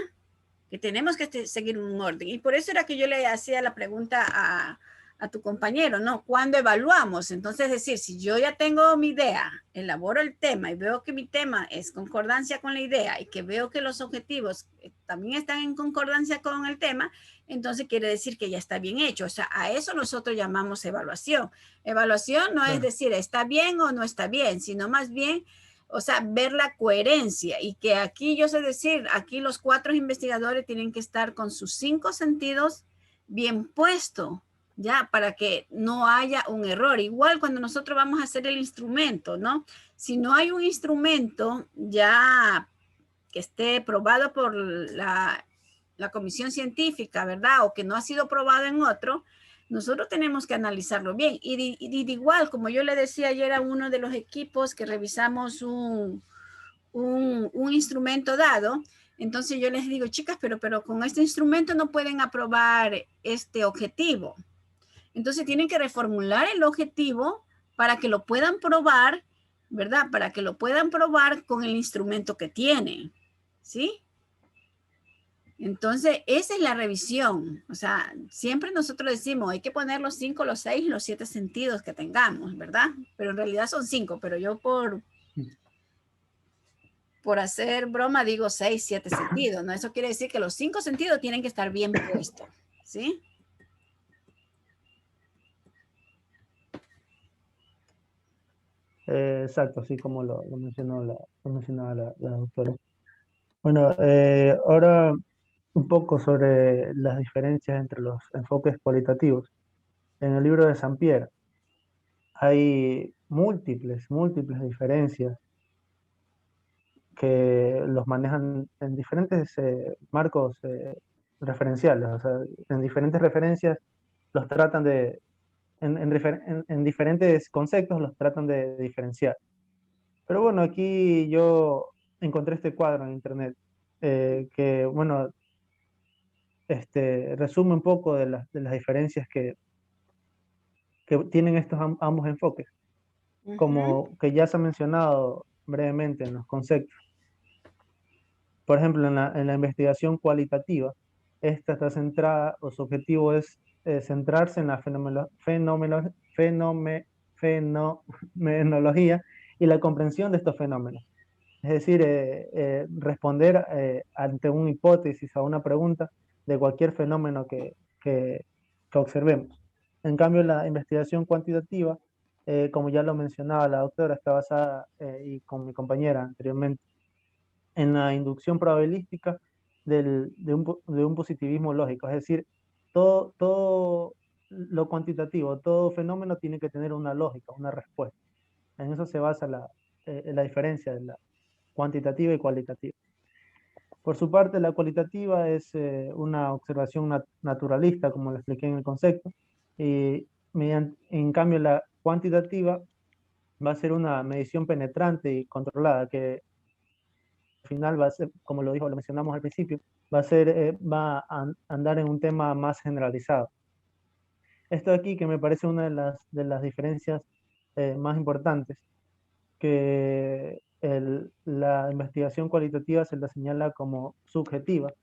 Que tenemos que seguir un orden. Y por eso era que yo le hacía la pregunta a tu compañero, ¿no? ¿Cuándo evaluamos? Entonces, es decir, si yo ya tengo mi idea, elaboro el tema y veo que mi tema es concordancia con la idea y que veo que los objetivos también están en concordancia con el tema, entonces quiere decir que ya está bien hecho. O sea, a eso nosotros llamamos evaluación. Evaluación no es decir está bien o no está bien, sino más bien, o sea, ver la coherencia y que aquí yo sé decir, aquí los 4 investigadores tienen que estar con sus 5 sentidos bien puestos, ya, para que no haya un error. Igual cuando nosotros vamos a hacer el instrumento, ¿no? Si no hay un instrumento ya que esté probado por la comisión científica, ¿verdad? O que no ha sido probado en otro, nosotros tenemos que analizarlo bien. Y de igual, como yo le decía ayer a uno de los equipos que revisamos un instrumento dado, entonces yo les digo, chicas, pero con este instrumento no pueden aprobar este objetivo. Entonces tienen que reformular el objetivo para que lo puedan probar, ¿verdad? Para que lo puedan probar con el instrumento que tienen, ¿sí? Entonces, esa es la revisión. O sea, siempre nosotros decimos, hay que poner los 5, los 6, los 7 sentidos que tengamos, ¿verdad? Pero en realidad son 5, pero yo por hacer broma digo 6, 7 sentidos, ¿no? Eso quiere decir que los 5 sentidos tienen que estar bien puestos, ¿sí? Exacto, así como lo mencionaba la doctora. Bueno, ahora un poco sobre las diferencias entre los enfoques cualitativos. En el libro de Sampierre hay múltiples diferencias que los manejan en diferentes marcos referenciales, o sea, en diferentes referencias los tratan de, en diferentes conceptos los tratan de diferenciar. Pero bueno, aquí yo encontré este cuadro en internet que, bueno, resume un poco de las diferencias que tienen estos ambos enfoques, como que ya se ha mencionado brevemente en los conceptos. Por ejemplo, en la investigación cualitativa, esta está centrada, o su objetivo es centrarse en la fenomenología y la comprensión de estos fenómenos. Es decir, responder ante una hipótesis o una pregunta de cualquier fenómeno que observemos. En cambio, la investigación cuantitativa, como ya lo mencionaba la doctora, está basada, y con mi compañera anteriormente, en la inducción probabilística de un positivismo lógico. Es decir, todo lo cuantitativo, todo fenómeno tiene que tener una lógica, una respuesta. En eso se basa la diferencia de la cuantitativa y cualitativa. Por su parte, la cualitativa es una observación naturalista, como lo expliqué en el concepto, y en cambio la cuantitativa va a ser una medición penetrante y controlada, que al final va a ser, como lo mencionamos al principio, va a andar en un tema más generalizado. Esto de aquí que me parece una de las diferencias más importantes, que la investigación cualitativa se la señala como subjetiva,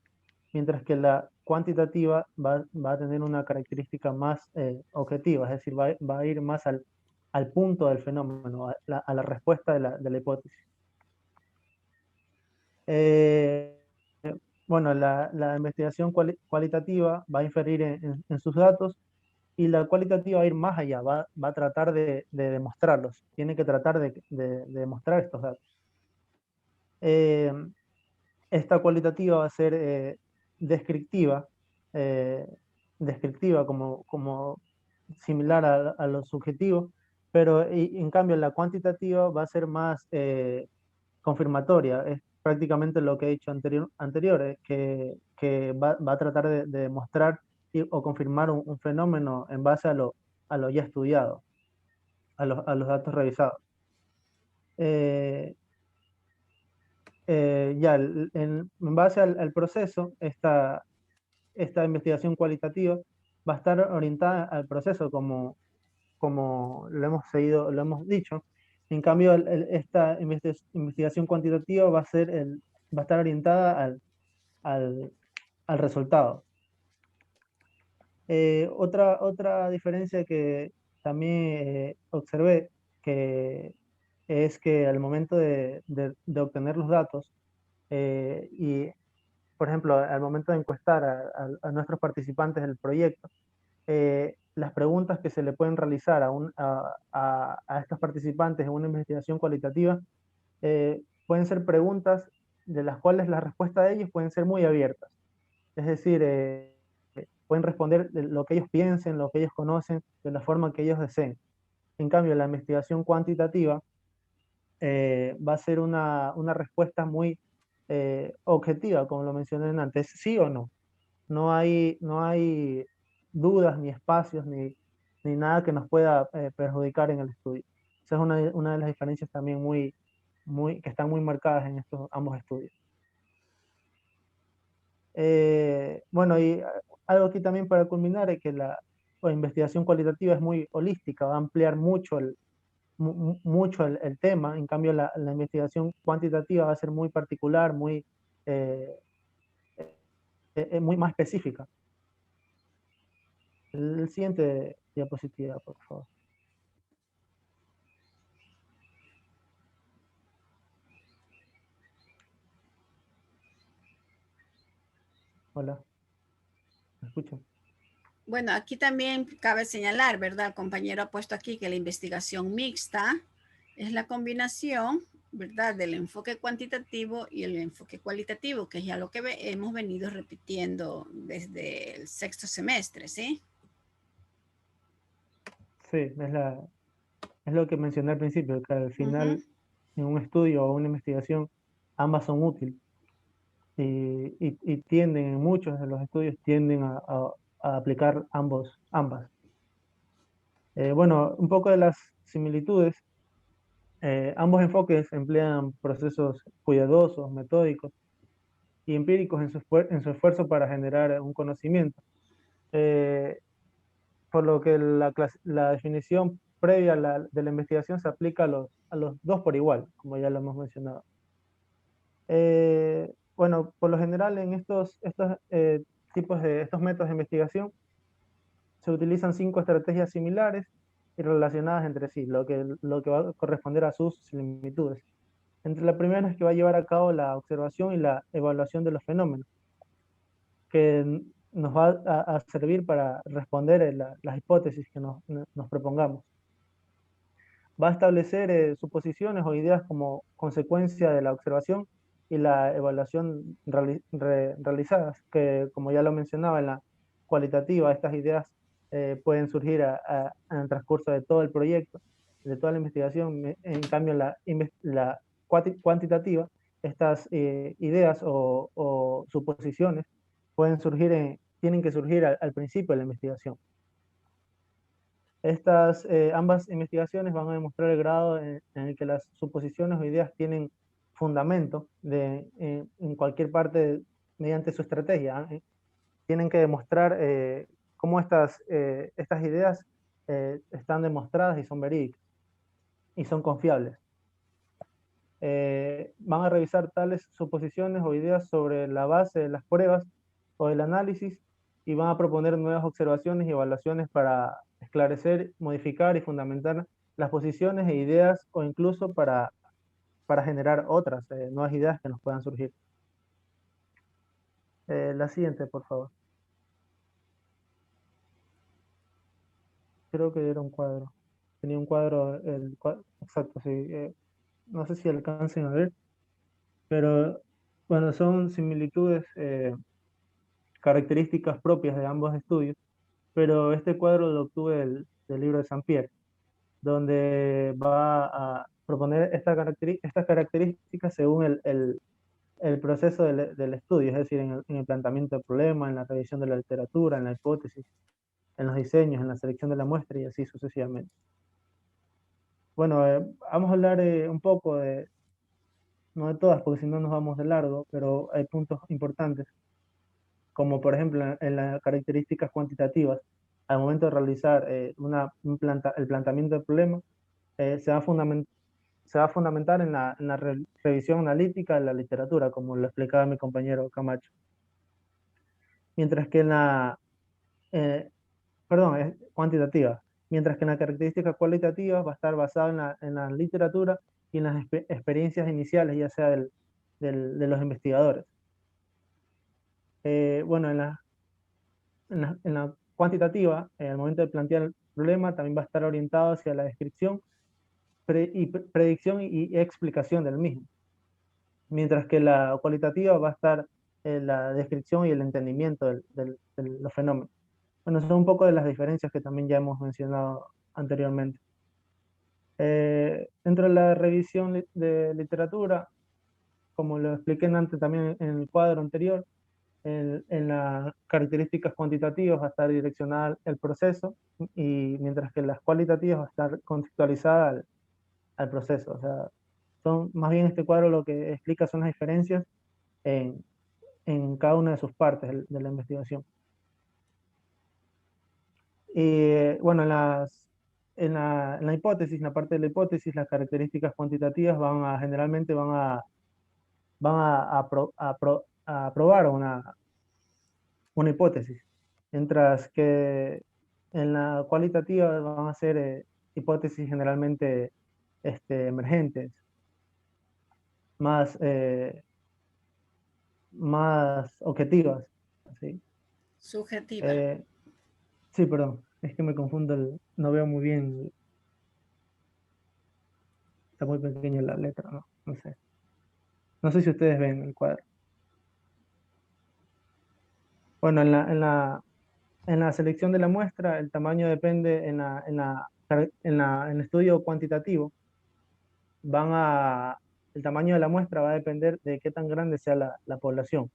mientras que la cuantitativa va a tener una característica más objetiva, es decir, va a ir más al punto del fenómeno, a la respuesta de la hipótesis. Bueno, la investigación cualitativa va a inferir en sus datos, y la cualitativa va a ir más allá, va a tratar de demostrarlos, tiene que tratar de demostrar estos datos. Esta cualitativa va a ser descriptiva como similar a lo subjetivo, pero en cambio la cuantitativa va a ser más confirmatoria. Es prácticamente lo que he dicho anterior, que va a tratar de demostrar o confirmar un fenómeno en base a lo ya estudiado, a los datos revisados. En base al proceso, esta investigación cualitativa va a estar orientada al proceso, como lo hemos dicho. En cambio, esta investigación cuantitativa va a estar orientada al resultado. Otra diferencia que también observé, que es que al momento de obtener los datos, y por ejemplo, al momento de encuestar a nuestros participantes del proyecto, las preguntas que se le pueden realizar a estos participantes en una investigación cualitativa pueden ser preguntas de las cuales la respuesta de ellos pueden ser muy abiertas. Es decir, pueden responder de lo que ellos piensen, lo que ellos conocen, de la forma que ellos deseen. En cambio, la investigación cuantitativa va a ser una respuesta muy objetiva, como lo mencioné antes, sí o no. No hay dudas, ni espacios, ni nada que nos pueda perjudicar en el estudio. Esa es una de las diferencias también que están muy marcadas en estos ambos estudios. Bueno, y algo aquí también para culminar es que la investigación cualitativa es muy holística, va a ampliar mucho el tema. En cambio la investigación cuantitativa va a ser muy particular, muy más específica. El siguiente diapositiva, por favor. Hola, ¿me escuchan? Bueno, aquí también cabe señalar, ¿verdad? El compañero ha puesto aquí que la investigación mixta es la combinación, ¿verdad? Del enfoque cuantitativo y el enfoque cualitativo, que es ya lo que hemos venido repitiendo desde el sexto semestre, ¿sí? Sí, es lo que mencioné al principio, que al final en un estudio o una investigación ambas son útiles y tienden, en muchos de los estudios tienden a aplicar ambas. Bueno, un poco de las similitudes. Ambos enfoques emplean procesos cuidadosos, metódicos y empíricos en su esfuerzo para generar un conocimiento. Por lo que la definición previa de la investigación se aplica a los dos por igual, como ya lo hemos mencionado. Bueno, por lo general en estos estos métodos de investigación se utilizan 5 estrategias similares y relacionadas entre sí, lo que va a corresponder a sus similitudes. Entre la primera es que va a llevar a cabo la observación y la evaluación de los fenómenos, que nos va a servir para responder las hipótesis que nos propongamos. Va a establecer suposiciones o ideas como consecuencia de la observación y la evaluación realizadas, que como ya lo mencionaba en la cualitativa, estas ideas pueden surgir en el transcurso de todo el proyecto, de toda la investigación. En cambio, la cuantitativa, estas ideas o suposiciones tienen que surgir al principio de la investigación. Estas ambas investigaciones van a demostrar el grado en el que las suposiciones o ideas tienen fundamento en cualquier parte mediante su estrategia. Tienen que demostrar cómo estas ideas están demostradas y son verídicas y son confiables. Van a revisar tales suposiciones o ideas sobre la base de las pruebas o del análisis y van a proponer nuevas observaciones y evaluaciones para esclarecer, modificar y fundamentar las posiciones e ideas o incluso para generar otras nuevas ideas que nos puedan surgir. La siguiente, por favor. Creo que era un cuadro. Tenía un cuadro, exacto, sí. No sé si alcancen a ver, pero bueno, son similitudes, características propias de ambos estudios, pero este cuadro lo obtuve del libro de Saint-Pierre, donde va a proponer estas características según el proceso del estudio, es decir, en el planteamiento del problema, en la revisión de la literatura, en la hipótesis, en los diseños, en la selección de la muestra y así sucesivamente. Bueno, vamos a hablar un poco no de todas, porque si no nos vamos de largo, pero hay puntos importantes, como por ejemplo en las características cuantitativas. Al momento de realizar el planteamiento del problema, se va a fundamentar en la revisión analítica de la literatura, como lo explicaba mi compañero Camacho. Mientras que es cuantitativa. Mientras que en la característica cualitativa va a estar basada en la literatura y en las experiencias iniciales, ya sea de los investigadores. Bueno, en la cuantitativa, al momento de plantear el problema, también va a estar orientado hacia la descripción, predicción y explicación del mismo. Mientras que la cualitativa va a estar en la descripción y el entendimiento de los fenómenos. Bueno, son un poco de las diferencias que también ya hemos mencionado anteriormente. Dentro de la revisión de literatura, como lo expliqué antes también en el cuadro anterior, en las características cuantitativas va a estar direccionada el proceso, y mientras que las cualitativas va a estar contextualizada al proceso. O sea, son más bien este cuadro lo que explica son las diferencias en cada una de sus partes de la investigación. Y bueno, en la hipótesis, en la parte de la hipótesis, las características cuantitativas generalmente van a probar una hipótesis, mientras que en la cualitativa van a ser hipótesis generalmente emergentes, más objetivas. ¿Sí? Subjetiva. Sí, perdón, es que me confundo, no veo muy bien, está muy pequeña la letra, ¿no? No sé. No sé si ustedes ven el cuadro. Bueno, en la selección de la muestra, el tamaño depende en el estudio cuantitativo. El tamaño de la muestra va a depender de qué tan grande sea la población.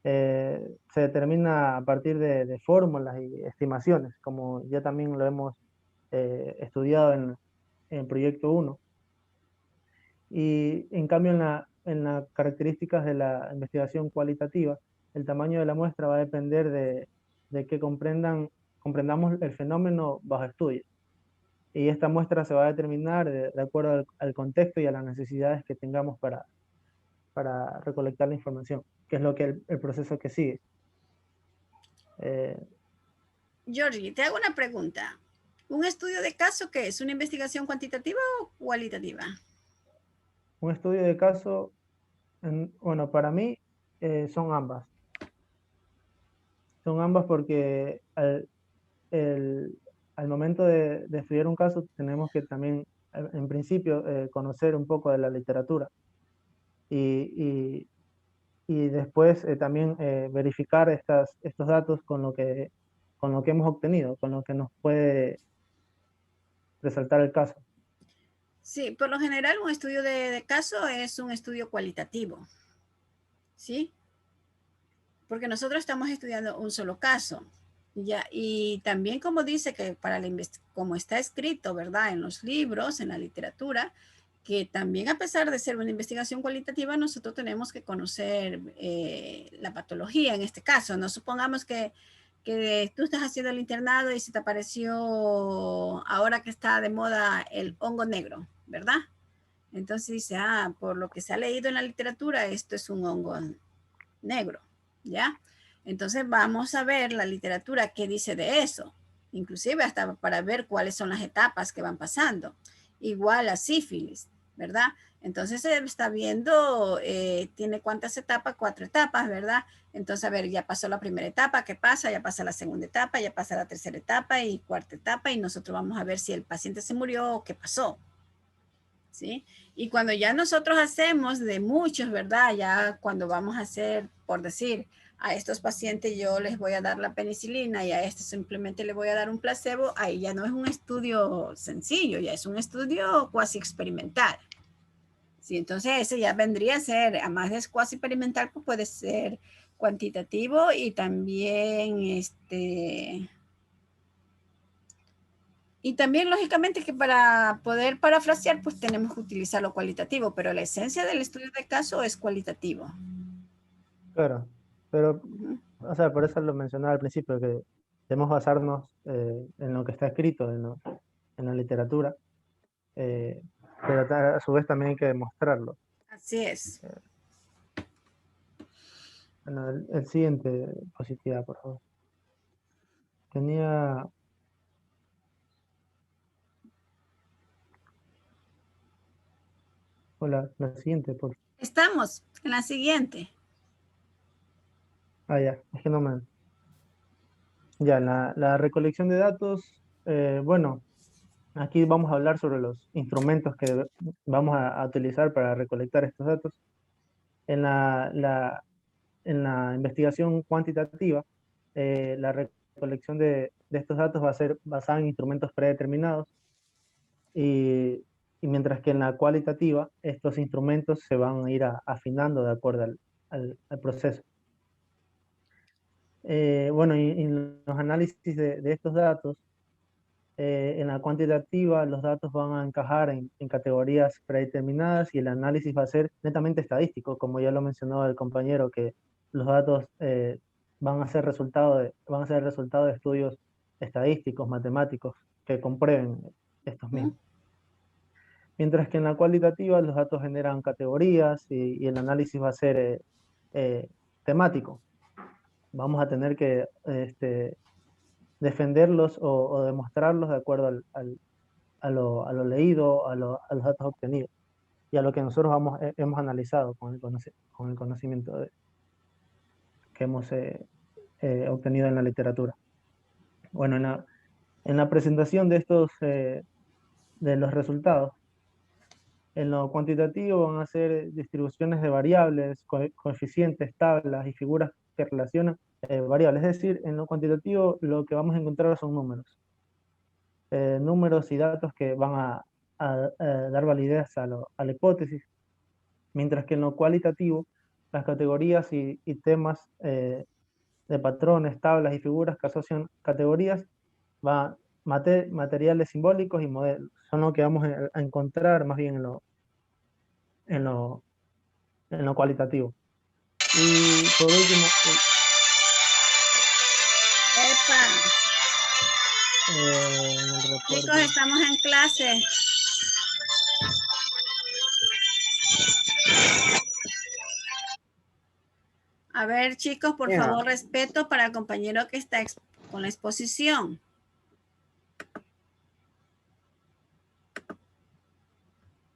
Se determina a partir de fórmulas y estimaciones, como ya también lo hemos estudiado en Proyecto 1. Y en cambio, en las características de la investigación cualitativa, el tamaño de la muestra va a depender de que comprendamos el fenómeno bajo estudio. Y esta muestra se va a determinar de acuerdo al contexto y a las necesidades que tengamos para recolectar la información, que es el proceso que sigue. Georgie, te hago una pregunta. ¿Un estudio de caso qué es? ¿Una investigación cuantitativa o cualitativa? Un estudio de caso, bueno, para mí son ambas. Son ambas porque al momento de estudiar un caso tenemos que también, en principio, conocer un poco de la literatura y después también verificar estos datos con lo que hemos obtenido, con lo que nos puede resaltar el caso. Sí, por lo general un estudio de caso es un estudio cualitativo, ¿sí? Porque nosotros estamos estudiando un solo caso. Ya, y también como dice que como está escrito, ¿verdad? En los libros, en la literatura, que también a pesar de ser una investigación cualitativa, nosotros tenemos que conocer la patología en este caso. No supongamos que tú estás haciendo el internado y se te apareció ahora que está de moda el hongo negro, ¿verdad? Entonces dice, por lo que se ha leído en la literatura, esto es un hongo negro, ¿ya? Entonces vamos a ver la literatura qué dice de eso, inclusive hasta para ver cuáles son las etapas que van pasando. Igual a sífilis, ¿verdad? Entonces se está viendo, tiene cuántas etapas, 4 etapas, ¿verdad? Entonces, a ver, ya pasó la primera etapa, ¿qué pasa? Ya pasa la segunda etapa, ya pasa la tercera etapa y cuarta etapa, y nosotros vamos a ver si el paciente se murió o qué pasó. ¿Sí? Y cuando ya nosotros hacemos de muchos, ¿verdad? Ya cuando vamos a hacer, por decir, a estos pacientes yo les voy a dar la penicilina y a este simplemente le voy a dar un placebo, ahí ya no es un estudio sencillo, ya es un estudio cuasi experimental. Sí, entonces ese ya vendría a ser, además de cuasi experimental, pues puede ser cuantitativo y también y también, lógicamente, que para poder parafrasear, pues tenemos que utilizar lo cualitativo, pero la esencia del estudio de caso es cualitativo. Claro, pero, o sea, por eso lo mencionaba al principio, que debemos basarnos en lo que está escrito en la literatura, pero a su vez también hay que demostrarlo. Así es. Bueno, el siguiente diapositiva, por favor. Tenía... Hola, la siguiente, por favor. Estamos en la siguiente. Ya, es que no me... Ya, la recolección de datos, bueno, aquí vamos a hablar sobre los instrumentos que vamos a utilizar para recolectar estos datos. En la investigación cuantitativa, la recolección de estos datos va a ser basada en instrumentos predeterminados y mientras que en la cualitativa estos instrumentos se van a ir afinando de acuerdo al proceso. Bueno, y en los análisis de estos datos, en la cuantitativa los datos van a encajar en categorías predeterminadas y el análisis va a ser netamente estadístico, como ya lo mencionó el compañero, que los datos van a ser resultado de estudios estadísticos, matemáticos, que comprueben estos mismos. Mientras que en la cualitativa los datos generan categorías y el análisis va a ser temático. Vamos a tener que defenderlos o demostrarlos de acuerdo a lo leído, a los datos obtenidos y a lo que nosotros hemos analizado con el conocimiento que hemos obtenido en la literatura. Bueno, en la presentación de de los resultados, en lo cuantitativo van a ser distribuciones de variables, coeficientes, tablas y figuras que relacionan variables. Es decir, en lo cuantitativo lo que vamos a encontrar son números. Números y datos que van a dar validez a la hipótesis. Mientras que en lo cualitativo, las categorías y temas de patrones, tablas y figuras que asocian categorías, materiales simbólicos y modelos. Son lo que vamos a encontrar más bien en lo cualitativo. Y por último, chicos, estamos en clase. A ver, chicos, por favor, respeto para el compañero que está con la exposición.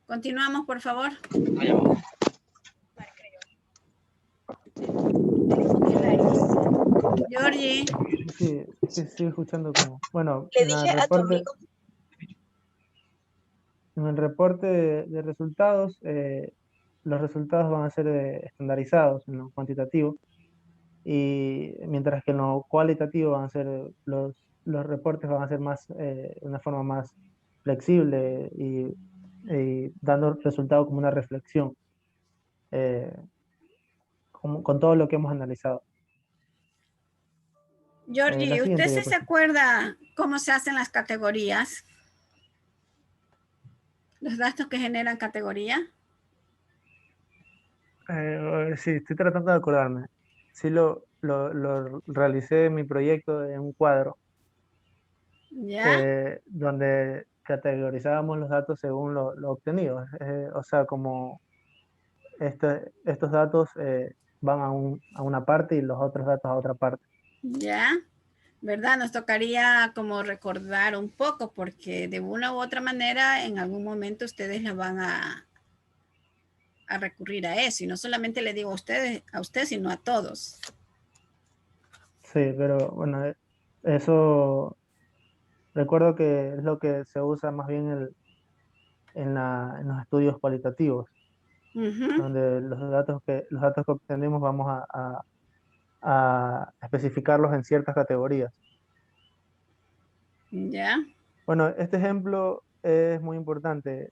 Continuamos, por favor. Georgie. Sí, estoy escuchando como... Bueno, Le dije a tu amigo. En el reporte de resultados, los resultados van a ser estandarizados en lo cuantitativo, y mientras que en lo cualitativo van a ser los reportes van a ser más una forma más flexible y dando resultado como una reflexión con todo lo que hemos analizado. Georgie, ¿usted sí se acuerda cómo se hacen las categorías? ¿Los datos que generan categoría? Sí, estoy tratando de acordarme. Sí, lo realicé en mi proyecto en un cuadro. ¿Ya? Donde categorizábamos los datos según lo obtenido. O sea, como estos datos van a una parte y los otros datos a otra parte. ¿Ya? ¿Verdad? Nos tocaría como recordar un poco, porque de una u otra manera en algún momento ustedes la van a recurrir a eso. Y no solamente le digo a usted, sino a todos. Sí, pero bueno, eso recuerdo que es lo que se usa más bien en los estudios cualitativos, donde los datos que obtenemos vamos a especificarlos en ciertas categorías. ¿Ya? Bueno, este ejemplo es muy importante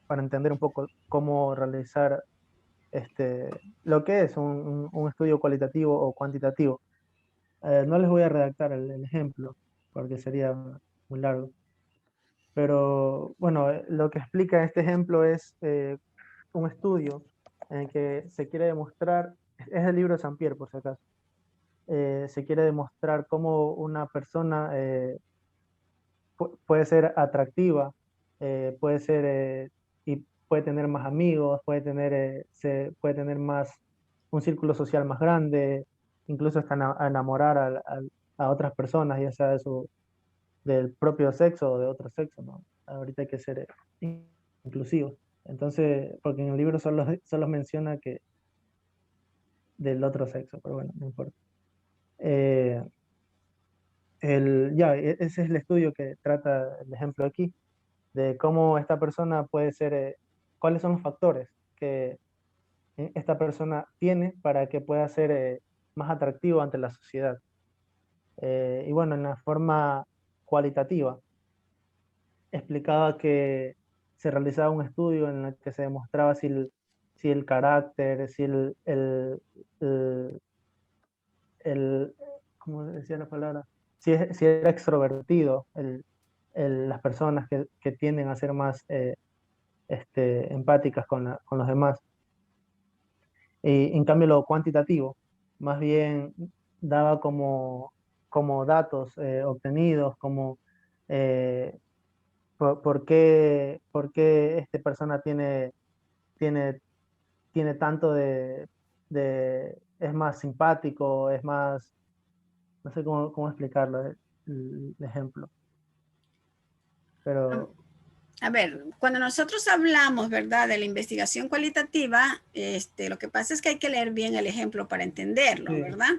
para entender un poco cómo realizar lo que es un estudio cualitativo o cuantitativo. No les voy a redactar el ejemplo porque sería muy largo. Pero bueno, lo que explica este ejemplo es un estudio en el que se quiere demostrar, es el libro de Saint-Pierre por si acaso, se quiere demostrar cómo una persona puede ser atractiva, puede ser y puede tener más amigos, puede tener más un círculo social más grande, incluso hasta enamorar a otras personas, ya sea del propio sexo o de otro sexo, ¿no? Ahorita hay que ser inclusivos. Entonces, porque en el libro solo menciona que del otro sexo, pero bueno, no importa. Ese es el estudio que trata el ejemplo aquí, de cómo esta persona puede ser, cuáles son los factores que esta persona tiene para que pueda ser más atractivo ante la sociedad. Y bueno, en la forma cualitativa, explicaba que se realizaba un estudio en el que se demostraba si el carácter, si decía la palabra, si era extrovertido las personas que tienden a ser más empáticas con los demás. Y en cambio lo cuantitativo, más bien daba como datos obtenidos, como por qué esta persona tiene tanto es más simpático, es más, no sé cómo explicarlo, el ejemplo. Pero... A ver, cuando nosotros hablamos, ¿verdad?, de la investigación cualitativa, lo que pasa es que hay que leer bien el ejemplo para entenderlo, Sí. ¿verdad?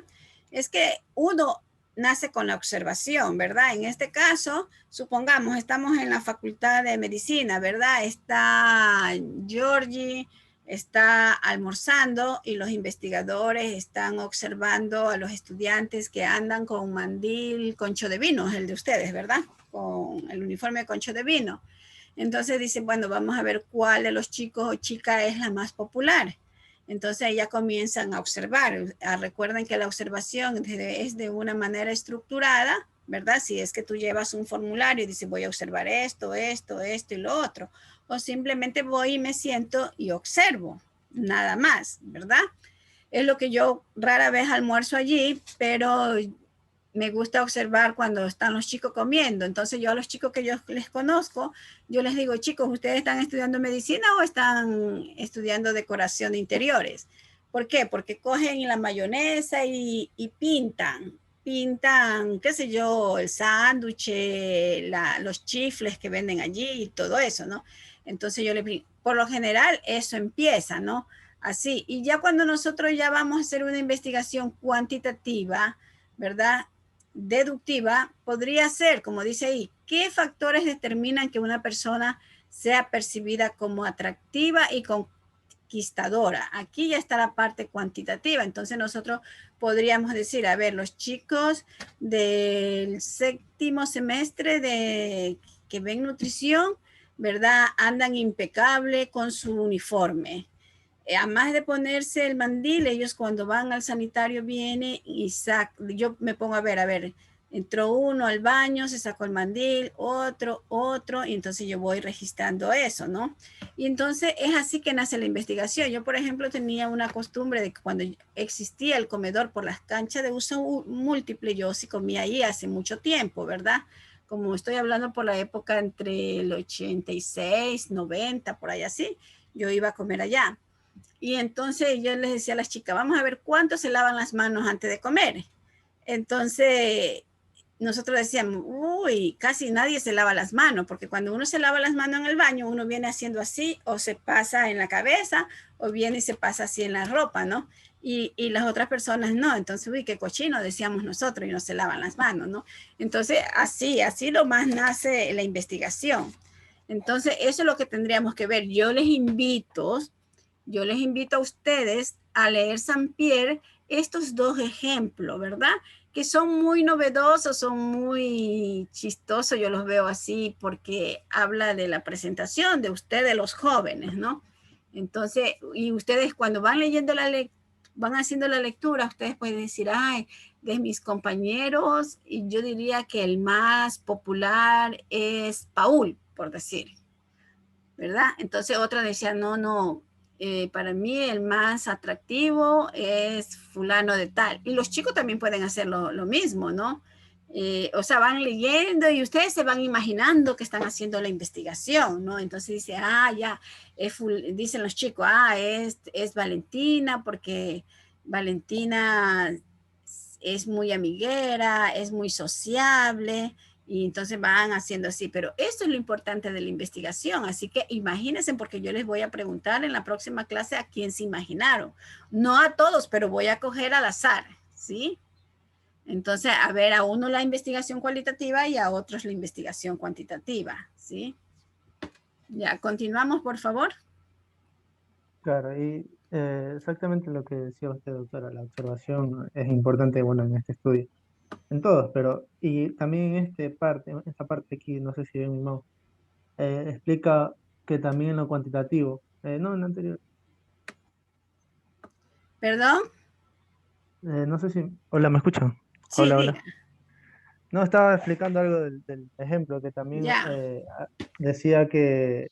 Es que uno nace con la observación, ¿verdad? En este caso, supongamos, estamos en la Facultad de Medicina, ¿verdad? Está Georgie, está almorzando y los investigadores están observando a los estudiantes que andan con un mandil concho de vino, el de ustedes, ¿verdad? Con el uniforme concho de vino. Entonces dice, bueno, vamos a ver cuál de los chicos o chicas es la más popular. Entonces ya comienzan a observar. Recuerden que la observación es de una manera estructurada, ¿verdad? Si es que tú llevas un formulario y dices, voy a observar esto, esto, esto y lo otro. O simplemente voy y me siento y observo, nada más, ¿verdad? Es lo que yo rara vez almuerzo allí, pero me gusta observar cuando están los chicos comiendo. Entonces yo a los chicos que yo les conozco, yo les digo, chicos, ¿ustedes están estudiando medicina o están estudiando decoración de interiores? ¿Por qué? Porque cogen la mayonesa y pintan, qué sé yo, el sándwich, los chifles que venden allí y todo eso, ¿no? Entonces yo les digo, por lo general eso empieza, ¿no? Así, y ya cuando nosotros ya vamos a hacer una investigación cuantitativa, ¿verdad?, deductiva, podría ser, como dice ahí, ¿qué factores determinan que una persona sea percibida como atractiva y conquistadora? Aquí ya está la parte cuantitativa. Entonces nosotros podríamos decir, a ver, los chicos del 7º semestre que ven nutrición, ¿verdad?, andan impecable con su uniforme. Además de ponerse el mandil, ellos cuando van al sanitario vienen y yo me pongo a ver, entró uno al baño, se sacó el mandil, otro, y entonces yo voy registrando eso, ¿no? Y entonces es así que nace la investigación. Yo, por ejemplo, tenía una costumbre de que cuando existía el comedor por las canchas de uso múltiple, yo sí comía ahí hace mucho tiempo, ¿verdad? Como estoy hablando por la época entre el 86, 90, por ahí así, yo iba a comer allá. Y entonces yo les decía a las chicas, vamos a ver cuánto se lavan las manos antes de comer. Entonces nosotros decíamos, uy, casi nadie se lava las manos, porque cuando uno se lava las manos en el baño, uno viene haciendo así, o se pasa en la cabeza, o viene y se pasa así en la ropa, ¿no? Y las otras personas no. Entonces, uy, qué cochino, decíamos nosotros, y no se lavan las manos, ¿no? Entonces, así lo más nace la investigación. Entonces, eso es lo que tendríamos que ver. Yo les invito a ustedes a leer Saint-Pierre estos dos ejemplos, ¿verdad? Que son muy novedosos, son muy chistosos, yo los veo así porque habla de la presentación de ustedes, los jóvenes, ¿no? Entonces, y ustedes cuando van leyendo van haciendo la lectura, ustedes pueden decir, ay, de mis compañeros, y yo diría que el más popular es Paul, por decir, ¿verdad? Entonces otra decía, no, para mí el más atractivo es fulano de tal. Y los chicos también pueden hacer lo mismo, ¿no? O sea, van leyendo y ustedes se van imaginando que están haciendo la investigación, ¿no? Entonces dice, ya, dicen los chicos, es Valentina porque Valentina es muy amiguera, es muy sociable, y entonces van haciendo así, pero eso es lo importante de la investigación, así que imagínense, porque yo les voy a preguntar en la próxima clase a quién se imaginaron, no a todos, pero voy a coger al azar, ¿sí? Entonces, a ver, a uno la investigación cualitativa y a otros la investigación cuantitativa, ¿sí? Ya, continuamos, por favor. Claro, y exactamente lo que decía usted, doctora, la observación es importante, bueno, en este estudio. En todos, pero y también en esta parte aquí, no sé si ven mi mouse, explica que también en lo cuantitativo, no, en lo anterior. ¿Perdón? No sé si, hola, ¿me escuchan? Sí, Hola, diga. hola. No, estaba explicando algo del ejemplo, que también Ya. decía que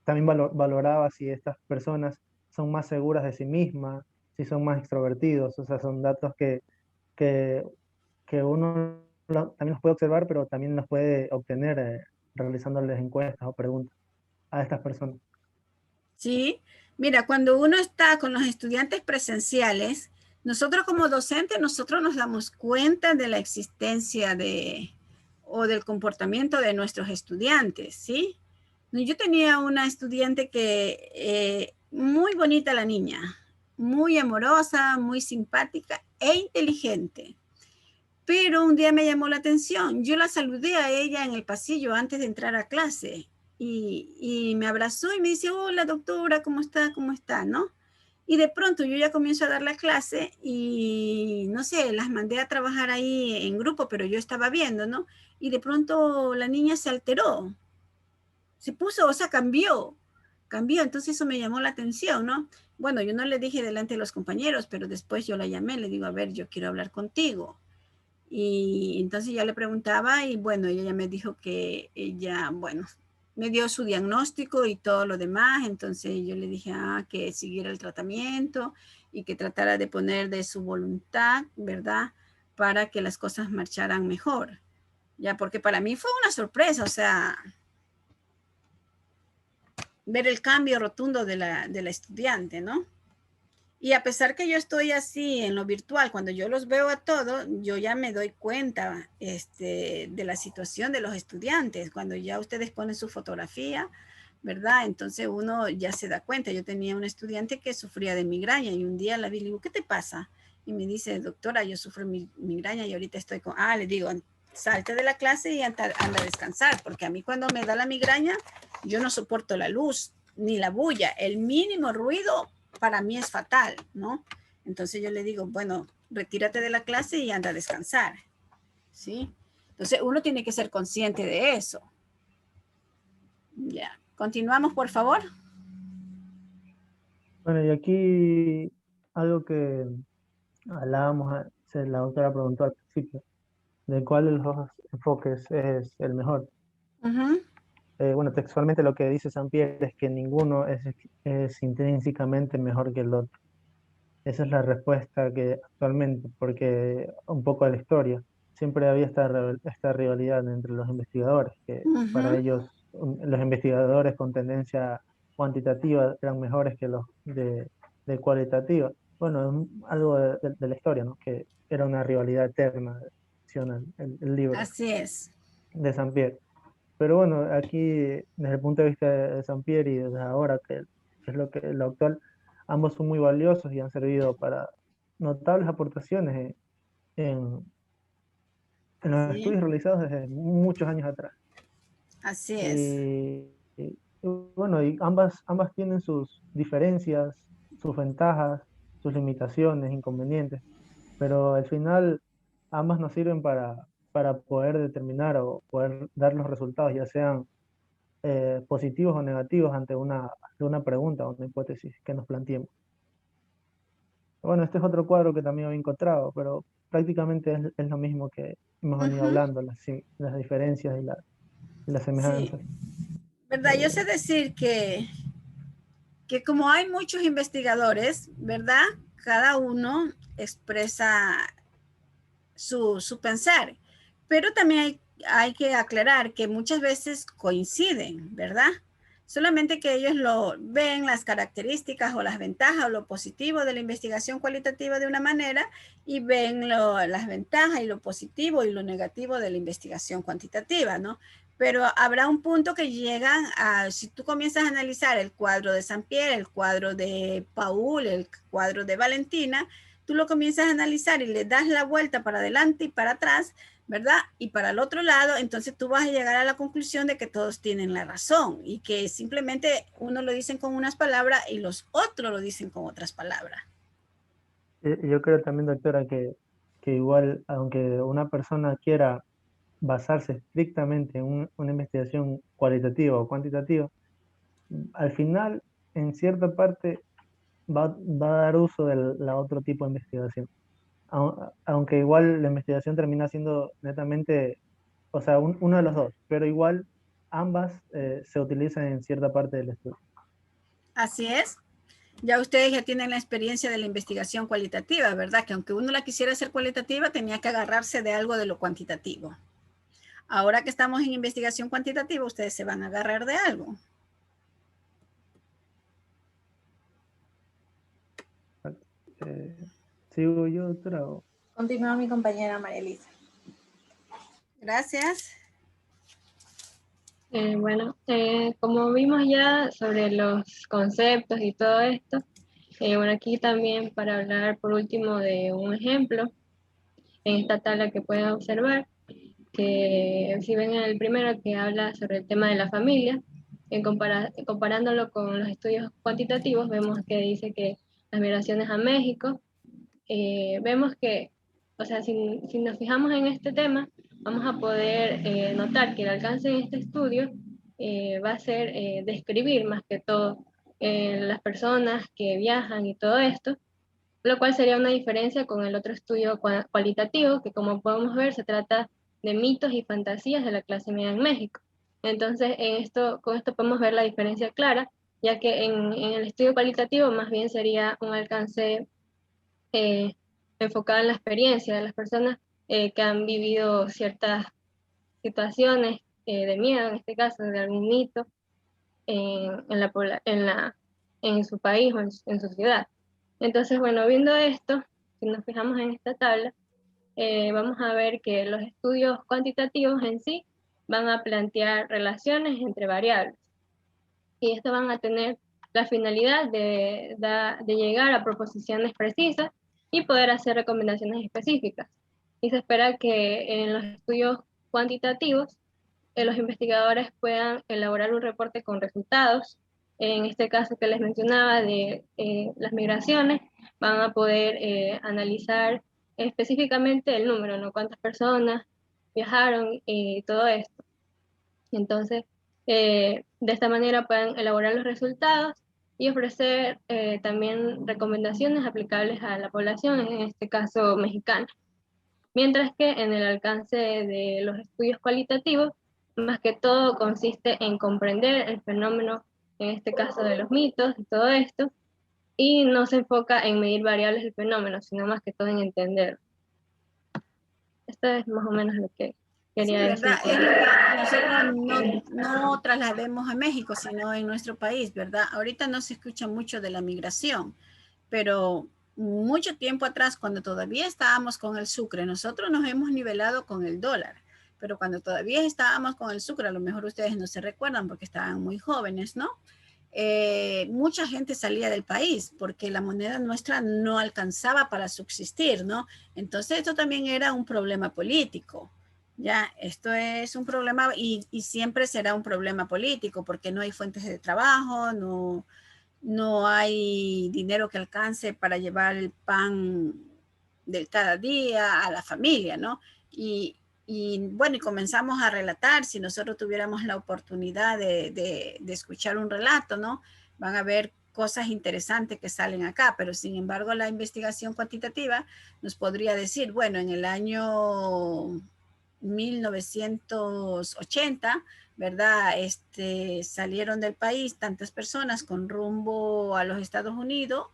también valoraba si estas personas son más seguras de sí mismas, si son más extrovertidos, o sea, son datos que, que uno también los puede observar, pero también los puede obtener realizándoles encuestas o preguntas a estas personas. Sí, mira, cuando uno está con los estudiantes presenciales, nosotros como docentes, nosotros nos damos cuenta de la existencia o del comportamiento de nuestros estudiantes, ¿sí? Yo tenía una estudiante que, muy bonita la niña, muy amorosa, muy simpática e inteligente. Pero un día me llamó la atención. Yo la saludé a ella en el pasillo antes de entrar a clase y me abrazó y me dice, hola doctora, ¿cómo está? ¿Cómo está? ¿No? Y de pronto yo ya comienzo a dar la clase y no sé, las mandé a trabajar ahí en grupo, pero yo estaba viendo, ¿no? Y de pronto la niña se alteró, se puso, o sea, cambió, entonces eso me llamó la atención, ¿no? Bueno, yo no le dije delante de los compañeros, pero después yo la llamé, le digo, a ver, yo quiero hablar contigo. Y entonces ya le preguntaba y bueno, ella ya me dijo que ella, bueno, me dio su diagnóstico y todo lo demás, entonces yo le dije que siguiera el tratamiento y que tratara de poner de su voluntad, ¿verdad? Para que las cosas marcharan mejor. Ya, porque para mí fue una sorpresa, o sea, ver el cambio rotundo de la estudiante, ¿no? Y a pesar que yo estoy así en lo virtual, cuando yo los veo a todos, yo ya me doy cuenta de la situación de los estudiantes. Cuando ya ustedes ponen su fotografía, ¿verdad? Entonces uno ya se da cuenta. Yo tenía una estudiante que sufría de migraña y un día la vi y le digo, ¿qué te pasa? Y me dice, doctora, yo sufro migraña y ahorita estoy con... le digo, salte de la clase y anda a descansar, porque a mí cuando me da la migraña, yo no soporto la luz ni la bulla. El mínimo ruido para mí es fatal, ¿no? Entonces yo le digo, bueno, retírate de la clase y anda a descansar, ¿sí? Entonces uno tiene que ser consciente de eso. Ya, continuamos, por favor. Bueno, y aquí algo que hablábamos, la doctora preguntó al principio, de cuál de los dos enfoques es el mejor. Bueno, textualmente lo que dice Sampierre es que ninguno es intrínsecamente mejor que el otro. Esa es la respuesta que actualmente, porque un poco de la historia, siempre había esta rivalidad entre los investigadores, que para ellos los investigadores con tendencia cuantitativa eran mejores que los de cualitativa. Bueno, es algo de la historia, ¿no? Que era una rivalidad eterna, menciona el libro. Así es. De Sampierre. Pero bueno, aquí desde el punto de vista de Sampierre y desde ahora, que es lo actual, ambos son muy valiosos y han servido para notables aportaciones en los estudios realizados desde muchos años atrás. Así es. Y bueno, y ambas tienen sus diferencias, sus ventajas, sus limitaciones, inconvenientes, pero al final ambas nos sirven para poder determinar o poder dar los resultados, ya sean positivos o negativos ante una pregunta o una hipótesis que nos planteemos. Bueno, este es otro cuadro que también había encontrado, pero prácticamente es lo mismo que hemos venido hablando, las diferencias y las semejanzas. Sí. ¿Verdad? Yo sé decir que como hay muchos investigadores, ¿verdad? Cada uno expresa su pensar, pero también hay que aclarar que muchas veces coinciden, ¿verdad? Solamente que ellos lo ven las características o las ventajas o lo positivo de la investigación cualitativa de una manera y ven las ventajas y lo positivo y lo negativo de la investigación cuantitativa, ¿no? Pero habrá un punto que llegan a, si tú comienzas a analizar el cuadro de Sampierre, el cuadro de Paul, el cuadro de Valentina, tú lo comienzas a analizar y le das la vuelta para adelante y para atrás, ¿verdad? Y para el otro lado, entonces tú vas a llegar a la conclusión de que todos tienen la razón y que simplemente uno lo dicen con unas palabras y los otros lo dicen con otras palabras. Yo creo también, doctora, que igual, aunque una persona quiera basarse estrictamente en una investigación cualitativa o cuantitativa, al final, en cierta parte, va a dar uso de la otro tipo de investigación. aunque igual la investigación termina siendo netamente, o sea, uno de los dos, pero igual ambas se utilizan en cierta parte del estudio. Así es. Ya ustedes ya tienen la experiencia de la investigación cualitativa, ¿verdad? Que aunque uno la quisiera hacer cualitativa, tenía que agarrarse de algo de lo cuantitativo. Ahora que estamos en investigación cuantitativa, ustedes se van a agarrar de algo. ¿Sigo yo, doctora? Continúa mi compañera María Elisa. Gracias. Como vimos ya sobre los conceptos y todo esto, bueno, aquí también para hablar por último de un ejemplo, en esta tabla que pueden observar, que si ven en el primero que habla sobre el tema de la familia, comparándolo con los estudios cuantitativos, vemos que dice que las migraciones a México, vemos que, o sea, si nos fijamos en este tema, vamos a poder notar que el alcance de este estudio va a ser describir más que todo las personas que viajan y todo esto, lo cual sería una diferencia con el otro estudio cualitativo, que como podemos ver se trata de mitos y fantasías de la clase media en México. Entonces, con esto podemos ver la diferencia clara, ya que en el estudio cualitativo más bien sería un alcance enfocado en la experiencia de las personas que han vivido ciertas situaciones de miedo, en este caso, de algún mito en su país o en su ciudad. Entonces, bueno, viendo esto, si nos fijamos en esta tabla, vamos a ver que los estudios cuantitativos en sí van a plantear relaciones entre variables. Y esto van a tener la finalidad de llegar a proposiciones precisas y poder hacer recomendaciones específicas. Y se espera que en los estudios cuantitativos los investigadores puedan elaborar un reporte con resultados. En este caso que les mencionaba de las migraciones, van a poder analizar específicamente el número, ¿no? Cuántas personas viajaron y todo esto. Entonces, de esta manera pueden elaborar los resultados y ofrecer también recomendaciones aplicables a la población, en este caso mexicana. Mientras que en el alcance de los estudios cualitativos, más que todo consiste en comprender el fenómeno, en este caso de los mitos y todo esto, y no se enfoca en medir variables del fenómeno, sino más que todo en entender. Esto es más o menos lo que quería decir. ¿Verdad? Es lo que nosotros no traslademos a México, sino en nuestro país, ¿verdad? Ahorita no se escucha mucho de la migración, pero mucho tiempo atrás, cuando todavía estábamos con el sucre, nosotros nos hemos nivelado con el dólar, pero cuando todavía estábamos con el sucre, a lo mejor ustedes no se recuerdan porque estaban muy jóvenes, ¿no? Mucha gente salía del país porque la moneda nuestra no alcanzaba para subsistir, ¿no? Entonces esto también era un problema político. Ya, esto es un problema y siempre será un problema político porque no hay fuentes de trabajo, no hay dinero que alcance para llevar el pan del cada día a la familia, ¿no? Y bueno, y comenzamos a relatar, si nosotros tuviéramos la oportunidad de escuchar un relato, ¿no? Van a ver cosas interesantes que salen acá, pero sin embargo la investigación cuantitativa nos podría decir, bueno, en el año 1980, ¿verdad? Salieron del país tantas personas con rumbo a los Estados Unidos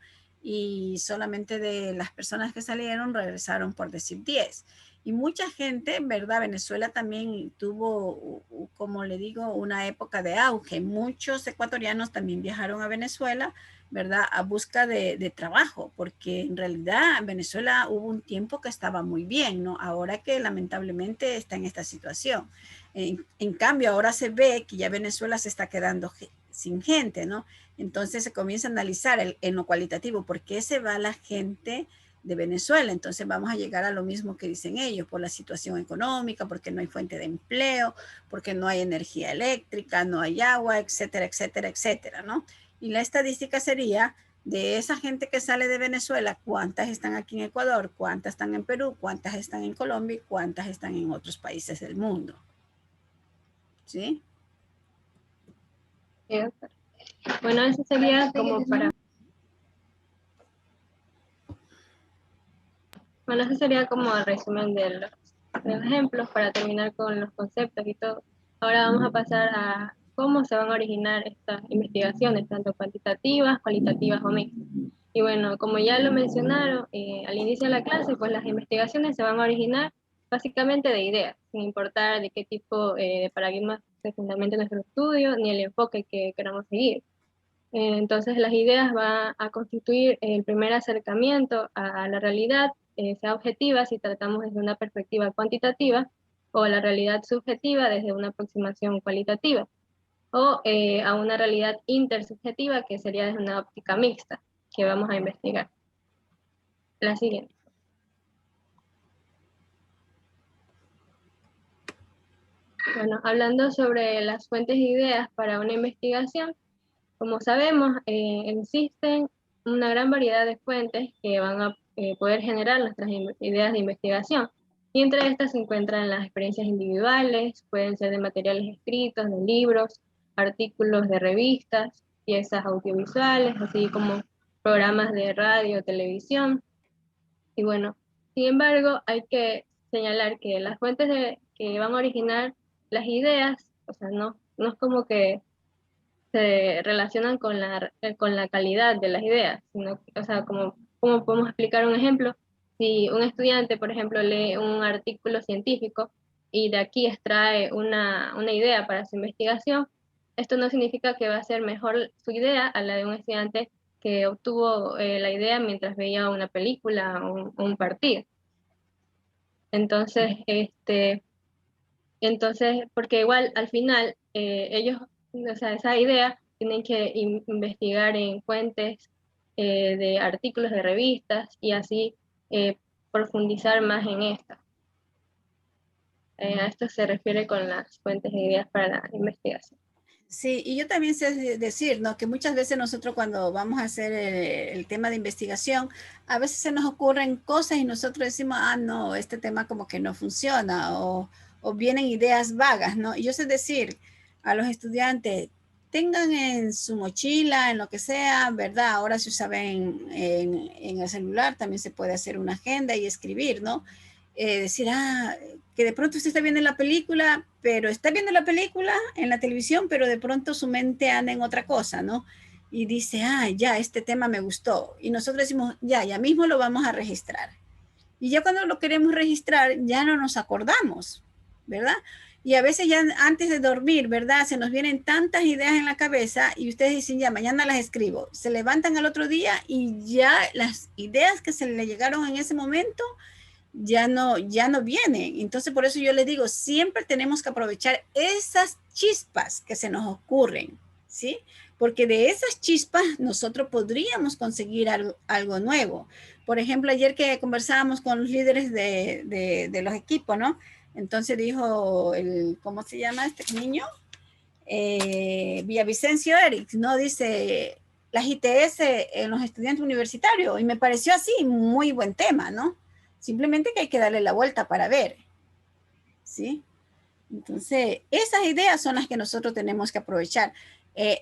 y solamente de las personas que salieron regresaron, por decir, 10. Y mucha gente, ¿verdad? Venezuela también tuvo, como le digo, una época de auge. Muchos ecuatorianos también viajaron a Venezuela, ¿verdad? A busca de trabajo, porque en realidad en Venezuela hubo un tiempo que estaba muy bien, ¿no? Ahora que lamentablemente está en esta situación. En cambio, ahora se ve que ya Venezuela se está quedando sin gente, ¿no? Entonces se comienza a analizar en lo cualitativo, ¿por qué se va la gente de Venezuela? Entonces vamos a llegar a lo mismo que dicen ellos, por la situación económica, porque no hay fuente de empleo, porque no hay energía eléctrica, no hay agua, etcétera, etcétera, etcétera, ¿no? Y la estadística sería de esa gente que sale de Venezuela, cuántas están aquí en Ecuador, cuántas están en Perú, cuántas están en Colombia y cuántas están en otros países del mundo. ¿Sí? Bueno, eso sería como para... Bueno, ese sería como el resumen de los ejemplos para terminar con los conceptos y todo. Ahora vamos a pasar a cómo se van a originar estas investigaciones, tanto cuantitativas, cualitativas o mixtas. Y bueno, como ya lo mencionaron al inicio de la clase, pues las investigaciones se van a originar básicamente de ideas, sin importar de qué tipo de paradigma se fundamente nuestro estudio, ni el enfoque que queramos seguir. Entonces las ideas van a constituir el primer acercamiento a la realidad, sea objetiva si tratamos desde una perspectiva cuantitativa, o la realidad subjetiva desde una aproximación cualitativa, o a una realidad intersubjetiva que sería desde una óptica mixta, que vamos a investigar. La siguiente. Bueno, hablando sobre las fuentes de ideas para una investigación, como sabemos, existen una gran variedad de fuentes que van a poder generar nuestras ideas de investigación. Y entre estas se encuentran las experiencias individuales, pueden ser de materiales escritos, de libros, artículos de revistas, piezas audiovisuales, así como programas de radio, televisión. Y bueno, sin embargo, hay que señalar que las fuentes que van a originar las ideas, o sea, no es como que se relacionan con la calidad de las ideas, sino, o sea, como podemos explicar un ejemplo, si un estudiante, por ejemplo, lee un artículo científico y de aquí extrae una idea para su investigación, esto no significa que va a ser mejor su idea a la de un estudiante que obtuvo la idea mientras veía una película o un partido. Entonces, porque igual al final ellos, o sea, esa idea tienen que investigar en fuentes de artículos de revistas y así profundizar más en esta. A esto se refiere con las fuentes de ideas para la investigación. Sí, y yo también sé decir, ¿no? Que muchas veces nosotros cuando vamos a hacer el tema de investigación, a veces se nos ocurren cosas y nosotros decimos, ah, no, este tema como que no funciona, o vienen ideas vagas, ¿no? Y yo sé decir a los estudiantes, tengan en su mochila, en lo que sea, ¿verdad? Ahora se usa en el celular, también se puede hacer una agenda y escribir, ¿no? Decir, que de pronto usted está viendo la película, pero está viendo la película en la televisión, pero de pronto su mente anda en otra cosa, ¿no? Y dice, ya, este tema me gustó. Y nosotros decimos, ya mismo lo vamos a registrar. Y ya cuando lo queremos registrar, ya no nos acordamos, ¿verdad? Y a veces ya antes de dormir, ¿verdad? Se nos vienen tantas ideas en la cabeza y ustedes dicen, ya, mañana las escribo. Se levantan al otro día y ya las ideas que se le llegaron en ese momento ya no vienen. Entonces, por eso yo les digo, siempre tenemos que aprovechar esas chispas que se nos ocurren, ¿sí? Porque de esas chispas nosotros podríamos conseguir algo nuevo. Por ejemplo, ayer que conversábamos con los líderes de los equipos, ¿no? Entonces dijo, ¿cómo se llama este niño? Villavicencio Eric, ¿no? Dice, las ITS en los estudiantes universitarios. Y me pareció así, muy buen tema, ¿no? Simplemente que hay que darle la vuelta para ver, ¿sí? Entonces, esas ideas son las que nosotros tenemos que aprovechar.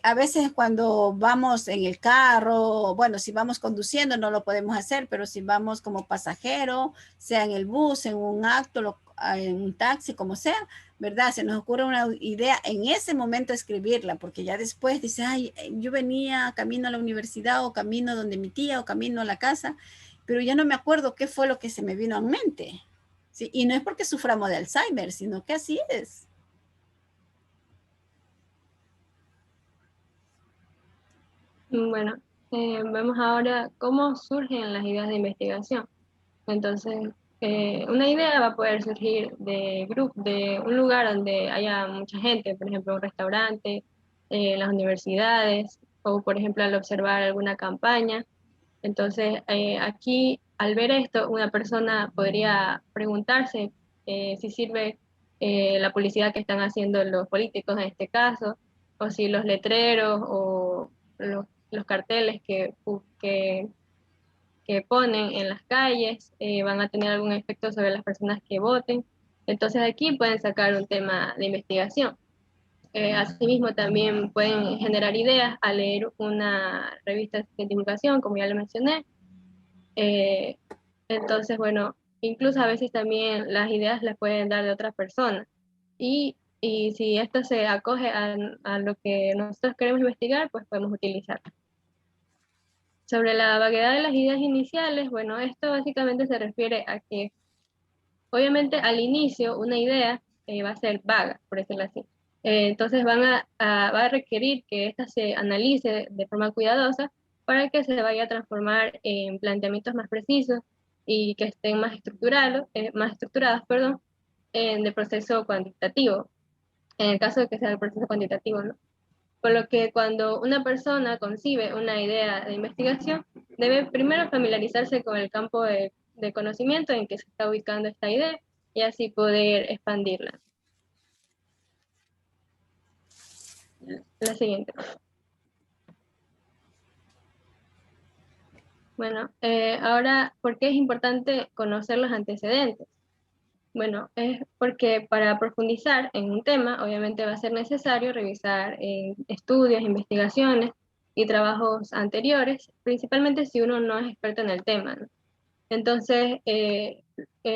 A veces cuando vamos en el carro, bueno, si vamos conduciendo no lo podemos hacer, pero si vamos como pasajero, sea en el bus, en un acto, en un taxi, como sea, ¿verdad? Se nos ocurre una idea, en ese momento escribirla, porque ya después dice, yo venía camino a la universidad o camino donde mi tía o camino a la casa, pero ya no me acuerdo qué fue lo que se me vino en mente. ¿Sí? Y no es porque suframos de Alzheimer, sino que así es. Bueno, vemos ahora cómo surgen las ideas de investigación. Entonces, una idea va a poder surgir de un lugar donde haya mucha gente, por ejemplo, un restaurante, las universidades, o por ejemplo, al observar alguna campaña. Entonces, aquí, al ver esto, una persona podría preguntarse si sirve la publicidad que están haciendo los políticos en este caso, o si los letreros o los carteles que ponen en las calles van a tener algún efecto sobre las personas que voten. Entonces, aquí pueden sacar un tema de investigación. Asimismo, también pueden generar ideas al leer una revista de divulgación, como ya lo mencioné, Entonces, bueno, incluso a veces también las ideas las pueden dar de otras personas. Y si esto se acoge a lo que nosotros queremos investigar, pues podemos utilizarlo. Sobre la vaguedad de las ideas iniciales, bueno, esto básicamente se refiere a que, obviamente, al inicio una idea va a ser vaga, por decirlo así. Entonces va a requerir que ésta se analice de forma cuidadosa para que se vaya a transformar en planteamientos más precisos y que estén más estructurados, perdón, de proceso cuantitativo, en el caso de que sea el proceso cuantitativo, ¿no? Por lo que cuando una persona concibe una idea de investigación, debe primero familiarizarse con el campo de conocimiento en que se está ubicando esta idea y así poder expandirla. La siguiente. Bueno, ahora, ¿por qué es importante conocer los antecedentes? Bueno, es porque para profundizar en un tema, obviamente va a ser necesario revisar estudios, investigaciones y trabajos anteriores, principalmente si uno no es experto en el tema, ¿no? Entonces,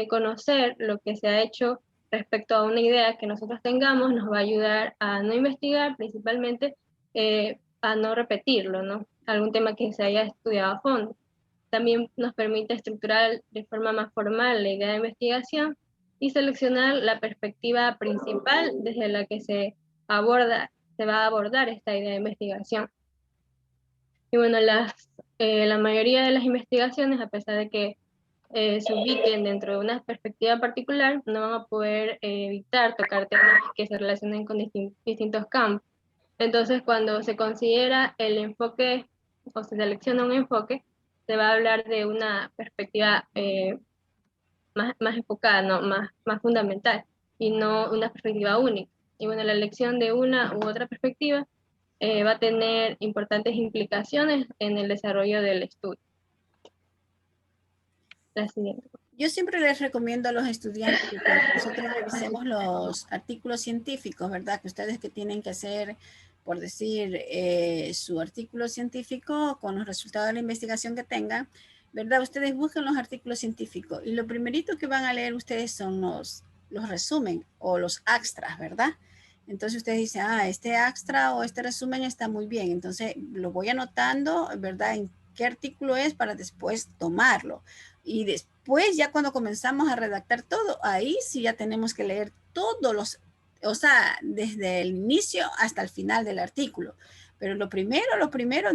conocer lo que se ha hecho respecto a una idea que nosotros tengamos nos va a ayudar a no investigar, principalmente a no repetirlo, ¿no? Algún tema que se haya estudiado a fondo. También nos permite estructurar de forma más formal la idea de investigación y seleccionar la perspectiva principal desde la que se va a abordar esta idea de investigación. Y bueno, la mayoría de las investigaciones, a pesar de que se ubiquen dentro de una perspectiva particular, no van a poder evitar tocar temas que se relacionen con distintos campos. Entonces, cuando se considera el enfoque o se selecciona un enfoque, se va a hablar de una perspectiva más enfocada, ¿no? más fundamental, y no una perspectiva única. Y bueno, la elección de una u otra perspectiva va a tener importantes implicaciones en el desarrollo del estudio. La siguiente. Yo siempre les recomiendo a los estudiantes que cuando nosotros revisemos los artículos científicos, ¿verdad? Que ustedes que tienen que hacer, por decir, su artículo científico con los resultados de la investigación que tengan, ¿verdad? Ustedes buscan los artículos científicos y lo primerito que van a leer ustedes son los resumen o los extras, ¿verdad? Entonces ustedes dicen, este extra o este resumen está muy bien. Entonces lo voy anotando, ¿verdad? En qué artículo es para después tomarlo. Y después ya cuando comenzamos a redactar todo, ahí sí ya tenemos que leer todos los, o sea, desde el inicio hasta el final del artículo. Pero lo primero,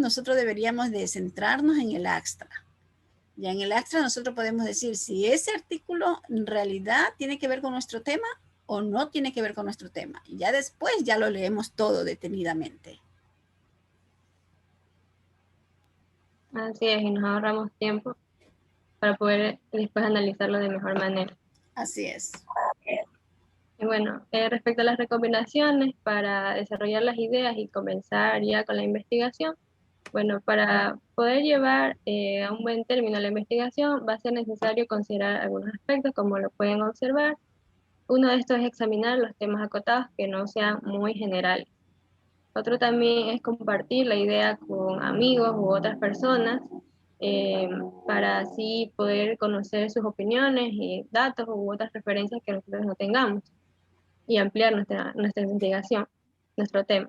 nosotros deberíamos de centrarnos en el extra. Ya en el extra nosotros podemos decir si ese artículo en realidad tiene que ver con nuestro tema o no tiene que ver con nuestro tema. Y ya después ya lo leemos todo detenidamente. Así es, y nos ahorramos tiempo para poder después analizarlo de mejor manera. Así es. Y bueno, respecto a las recomendaciones para desarrollar las ideas y comenzar ya con la investigación, bueno, para poder llevar a un buen término la investigación va a ser necesario considerar algunos aspectos, como lo pueden observar. Uno de estos es examinar los temas acotados que no sean muy generales. Otro también es compartir la idea con amigos u otras personas para así poder conocer sus opiniones y datos u otras referencias que nosotros no tengamos y ampliar nuestra investigación, nuestro tema.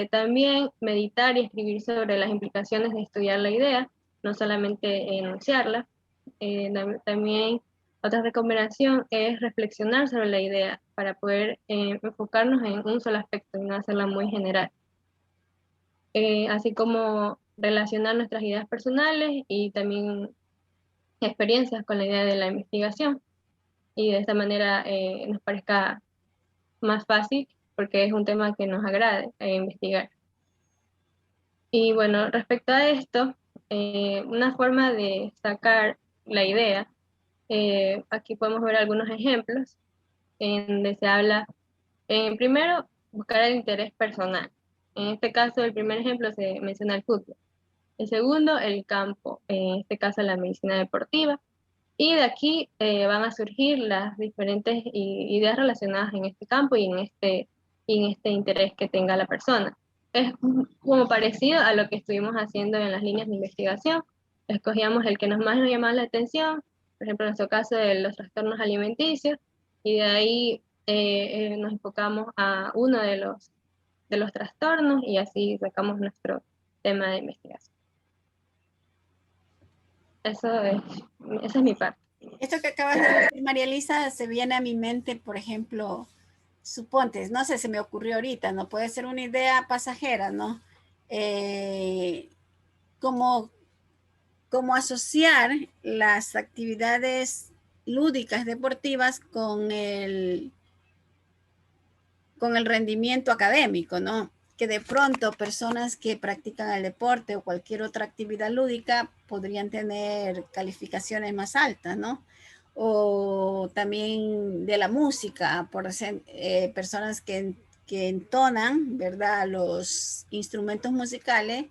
También meditar y escribir sobre las implicaciones de estudiar la idea, no solamente enunciarla. También otra recomendación es reflexionar sobre la idea para poder enfocarnos en un solo aspecto y no hacerla muy general. Así como relacionar nuestras ideas personales y también experiencias con la idea de la investigación. Y de esta manera nos parezca más fácil porque es un tema que nos agrade investigar. Y bueno, respecto a esto, una forma de sacar la idea, aquí podemos ver algunos ejemplos en donde se habla, primero, buscar el interés personal. En este caso, el primer ejemplo se menciona el fútbol. El segundo, el campo, en este caso la medicina deportiva. Y de aquí van a surgir las diferentes ideas relacionadas en este campo y en este interés que tenga la persona. Es como parecido a lo que estuvimos haciendo en las líneas de investigación, escogíamos el que más nos llamaba la atención, por ejemplo, en nuestro caso de los trastornos alimenticios, y de ahí nos enfocamos a uno de los trastornos y así sacamos nuestro tema de investigación. Esa es mi parte. Esto que acabas de decir, María Elisa, se viene a mi mente, por ejemplo, suponte, no sé, se me ocurrió ahorita, no puede ser una idea pasajera, ¿no? Como asociar las actividades lúdicas deportivas con el rendimiento académico, ¿no? Que de pronto personas que practican el deporte o cualquier otra actividad lúdica podrían tener calificaciones más altas, ¿no? O también de la música, por personas que entonan, ¿verdad? Los instrumentos musicales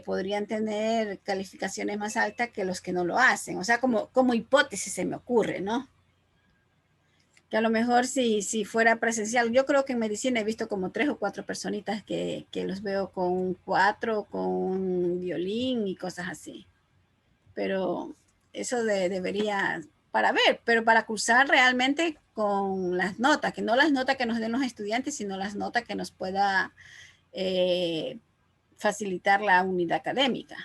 podrían tener calificaciones más altas que los que no lo hacen. O sea, como hipótesis se me ocurre, ¿no? Que a lo mejor si fuera presencial, yo creo que en medicina he visto como 3 o 4 personitas que los veo con 4, con violín y cosas así. Pero eso debería, para ver, pero para cursar realmente con las notas, que no las notas que nos den los estudiantes, sino las notas que nos pueda facilitar la unidad académica.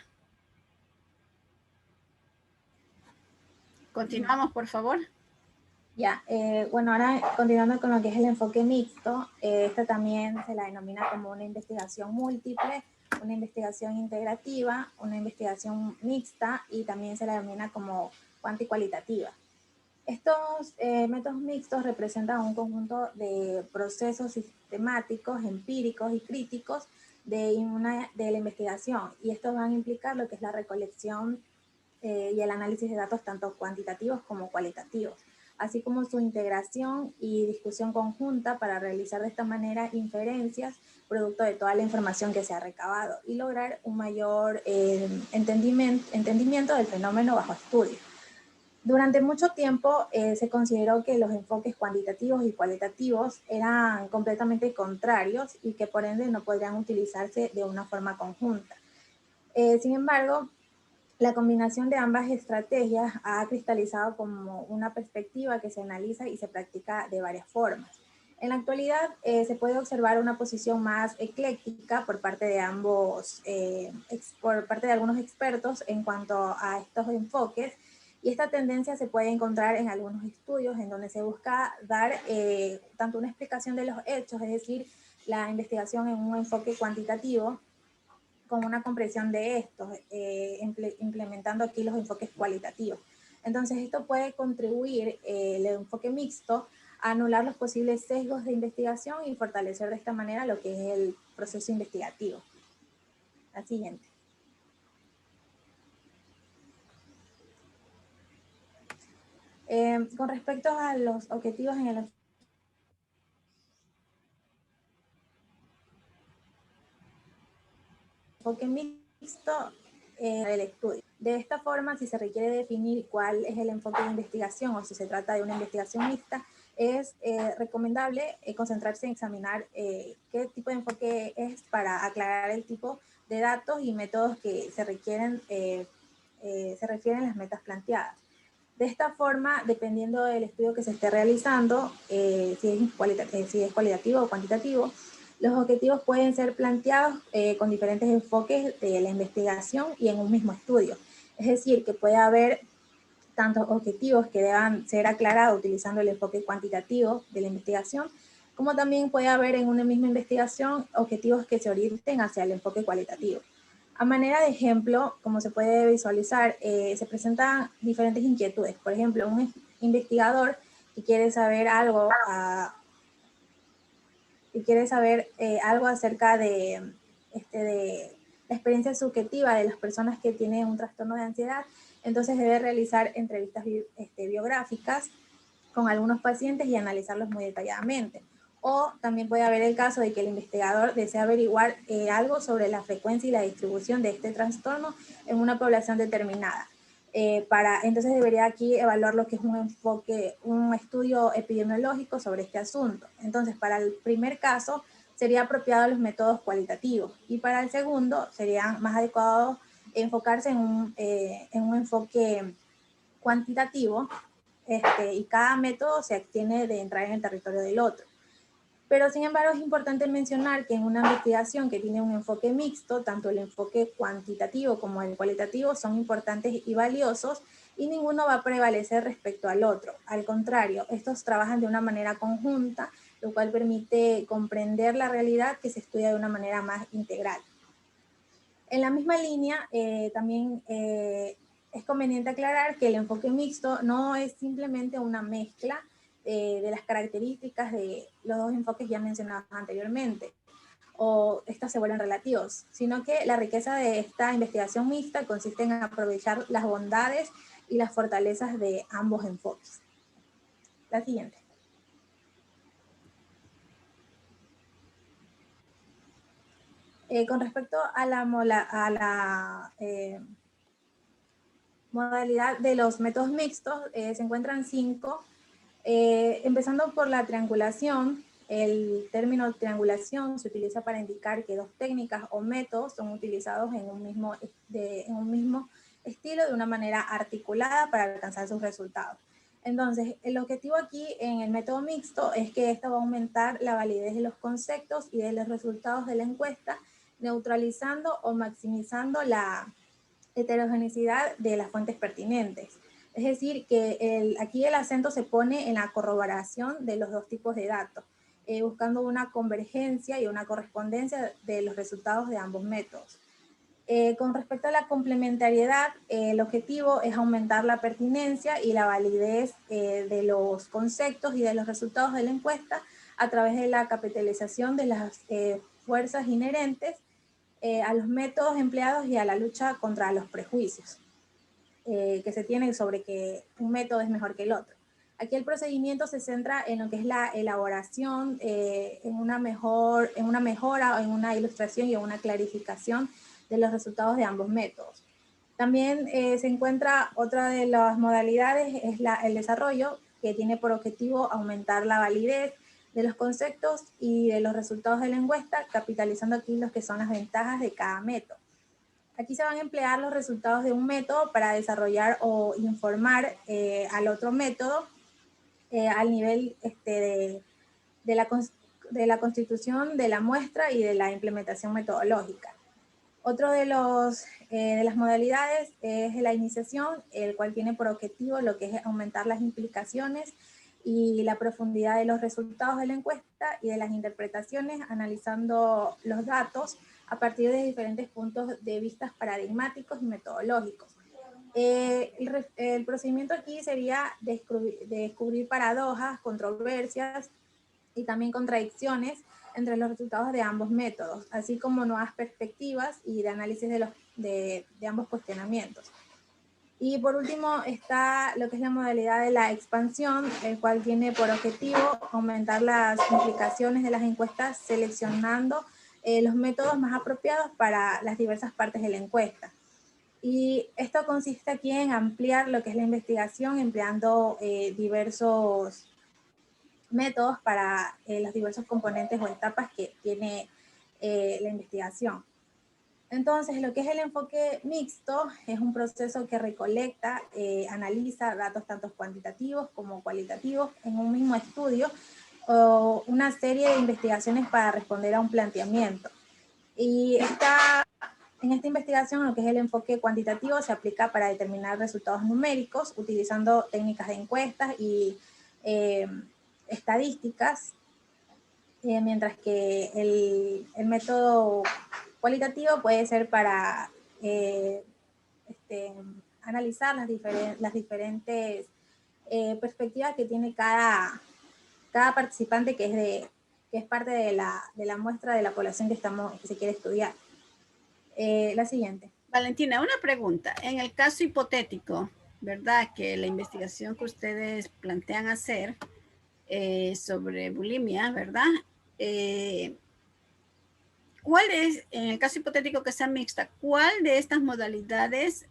Continuamos, por favor. Ya, bueno, ahora continuando con lo que es el enfoque mixto, esta también se la denomina como una investigación múltiple, una investigación integrativa, una investigación mixta y también se la denomina como cuantitativa. Estos métodos mixtos representan un conjunto de procesos sistemáticos, empíricos y críticos de la investigación, y estos van a implicar lo que es la recolección y el análisis de datos tanto cuantitativos como cualitativos, así como su integración y discusión conjunta para realizar de esta manera inferencias producto de toda la información que se ha recabado y lograr un mayor entendimiento del fenómeno bajo estudio. Durante mucho tiempo se consideró que los enfoques cuantitativos y cualitativos eran completamente contrarios y que por ende no podrían utilizarse de una forma conjunta. Sin embargo, la combinación de ambas estrategias ha cristalizado como una perspectiva que se analiza y se practica de varias formas. En la actualidad se puede observar una posición más ecléctica por parte de algunos expertos en cuanto a estos enfoques, y esta tendencia se puede encontrar en algunos estudios en donde se busca dar tanto una explicación de los hechos, es decir, la investigación en un enfoque cuantitativo, con una comprensión de estos, implementando aquí los enfoques cualitativos. Entonces, esto puede contribuir, el enfoque mixto, a anular los posibles sesgos de investigación y fortalecer de esta manera lo que es el proceso investigativo. La siguiente. Con respecto a los objetivos en el enfoque mixto del estudio. De esta forma, si se requiere definir cuál es el enfoque de investigación o si se trata de una investigación mixta, es recomendable concentrarse en examinar qué tipo de enfoque es para aclarar el tipo de datos y métodos que se refieren a las metas planteadas. De esta forma, dependiendo del estudio que se esté realizando, si es cualitativo o cuantitativo, los objetivos pueden ser planteados con diferentes enfoques de la investigación y en un mismo estudio. Es decir, que puede haber tantos objetivos que deban ser aclarados utilizando el enfoque cuantitativo de la investigación, como también puede haber en una misma investigación objetivos que se orienten hacia el enfoque cualitativo. A manera de ejemplo, como se puede visualizar, se presentan diferentes inquietudes. Por ejemplo, un investigador que quiere saber algo, algo acerca de la experiencia subjetiva de las personas que tienen un trastorno de ansiedad, entonces debe realizar entrevistas biográficas con algunos pacientes y analizarlos muy detalladamente. O también puede haber el caso de que el investigador desea averiguar algo sobre la frecuencia y la distribución de este trastorno en una población determinada. Entonces debería aquí evaluar lo que es un estudio epidemiológico sobre este asunto. Entonces, para el primer caso sería apropiado los métodos cualitativos y para el segundo serían más adecuados enfocarse en un enfoque cuantitativo, y cada método se abstiene de entrar en el territorio del otro. Pero sin embargo es importante mencionar que en una investigación que tiene un enfoque mixto, tanto el enfoque cuantitativo como el cualitativo son importantes y valiosos, y ninguno va a prevalecer respecto al otro. Al contrario, estos trabajan de una manera conjunta, lo cual permite comprender la realidad que se estudia de una manera más integral. En la misma línea, también es conveniente aclarar que el enfoque mixto no es simplemente una mezcla de las características de los dos enfoques ya mencionados anteriormente, o estos se vuelven relativos, sino que la riqueza de esta investigación mixta consiste en aprovechar las bondades y las fortalezas de ambos enfoques. La siguiente. Con respecto a la modalidad de los métodos mixtos, se encuentran 5, empezando por la triangulación. El término triangulación se utiliza para indicar que dos técnicas o métodos son utilizados en un mismo estilo de una manera articulada para alcanzar sus resultados. Entonces, el objetivo aquí en el método mixto es que esto va a aumentar la validez de los conceptos y de los resultados de la encuesta, neutralizando o maximizando la heterogeneidad de las fuentes pertinentes. Es decir, que aquí el acento se pone en la corroboración de los dos tipos de datos, buscando una convergencia y una correspondencia de los resultados de ambos métodos. Con respecto a la complementariedad, el objetivo es aumentar la pertinencia y la validez de los conceptos y de los resultados de la encuesta a través de la capitalización de las fuerzas inherentes a los métodos empleados y a la lucha contra los prejuicios que se tienen sobre que un método es mejor que el otro. Aquí el procedimiento se centra en lo que es la elaboración, en una mejora, en una ilustración y en una clarificación de los resultados de ambos métodos. También se encuentra otra de las modalidades, es el desarrollo, que tiene por objetivo aumentar la validez de los conceptos y de los resultados de la encuesta, capitalizando aquí los que son las ventajas de cada método. Aquí se van a emplear los resultados de un método para desarrollar o informar al otro método al nivel de la constitución de la muestra y de la implementación metodológica. Otro de las modalidades es la iniciación, el cual tiene por objetivo lo que es aumentar las implicaciones y la profundidad de los resultados de la encuesta y de las interpretaciones, analizando los datos a partir de diferentes puntos de vista paradigmáticos y metodológicos. El procedimiento aquí sería descubrir paradojas, controversias y también contradicciones entre los resultados de ambos métodos, así como nuevas perspectivas y de análisis de ambos cuestionamientos. Y por último está lo que es la modalidad de la expansión, el cual tiene por objetivo aumentar las implicaciones de las encuestas seleccionando los métodos más apropiados para las diversas partes de la encuesta. Y esto consiste aquí en ampliar lo que es la investigación empleando diversos métodos para los diversos componentes o etapas que tiene la investigación. Entonces, lo que es el enfoque mixto es un proceso que recolecta, analiza datos tanto cuantitativos como cualitativos en un mismo estudio o una serie de investigaciones para responder a un planteamiento. Y en esta investigación, lo que es el enfoque cuantitativo se aplica para determinar resultados numéricos utilizando técnicas de encuestas y estadísticas, mientras que el método cualitativo puede ser para analizar las diferentes perspectivas que tiene cada participante que es parte de la muestra de la población que se quiere estudiar. La siguiente. Valentina, una pregunta. En el caso hipotético, ¿verdad? Que la investigación que ustedes plantean hacer sobre bulimia, ¿verdad? ¿Cuál es, en el caso hipotético que sea mixta, cuál de estas modalidades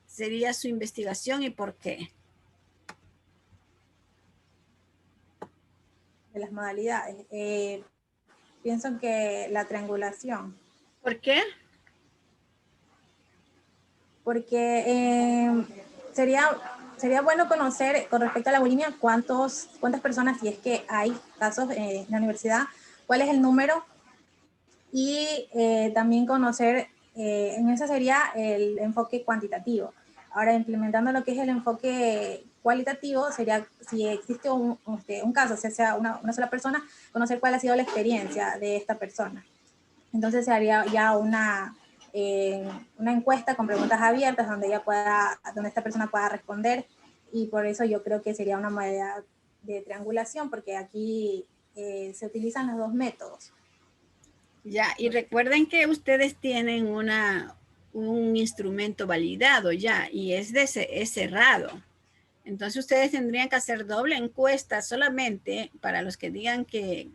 sería su investigación y por qué? De las modalidades. Pienso que la triangulación. ¿Por qué? porque sería bueno conocer con respecto a la bulimia cuántas personas, si es que hay casos en la universidad, cuál es el número, y también conocer, en eso sería el enfoque cuantitativo. Ahora, implementando lo que es el enfoque cualitativo, sería, si existe un caso, o sea una sola persona, conocer cuál ha sido la experiencia de esta persona. Entonces se haría ya una encuesta con preguntas abiertas donde esta persona pueda responder, y por eso yo creo que sería una modalidad de triangulación, porque aquí se utilizan los dos métodos. Ya, y recuerden que ustedes tienen un instrumento validado ya, y es cerrado. Entonces ustedes tendrían que hacer doble encuesta solamente para los que digan que,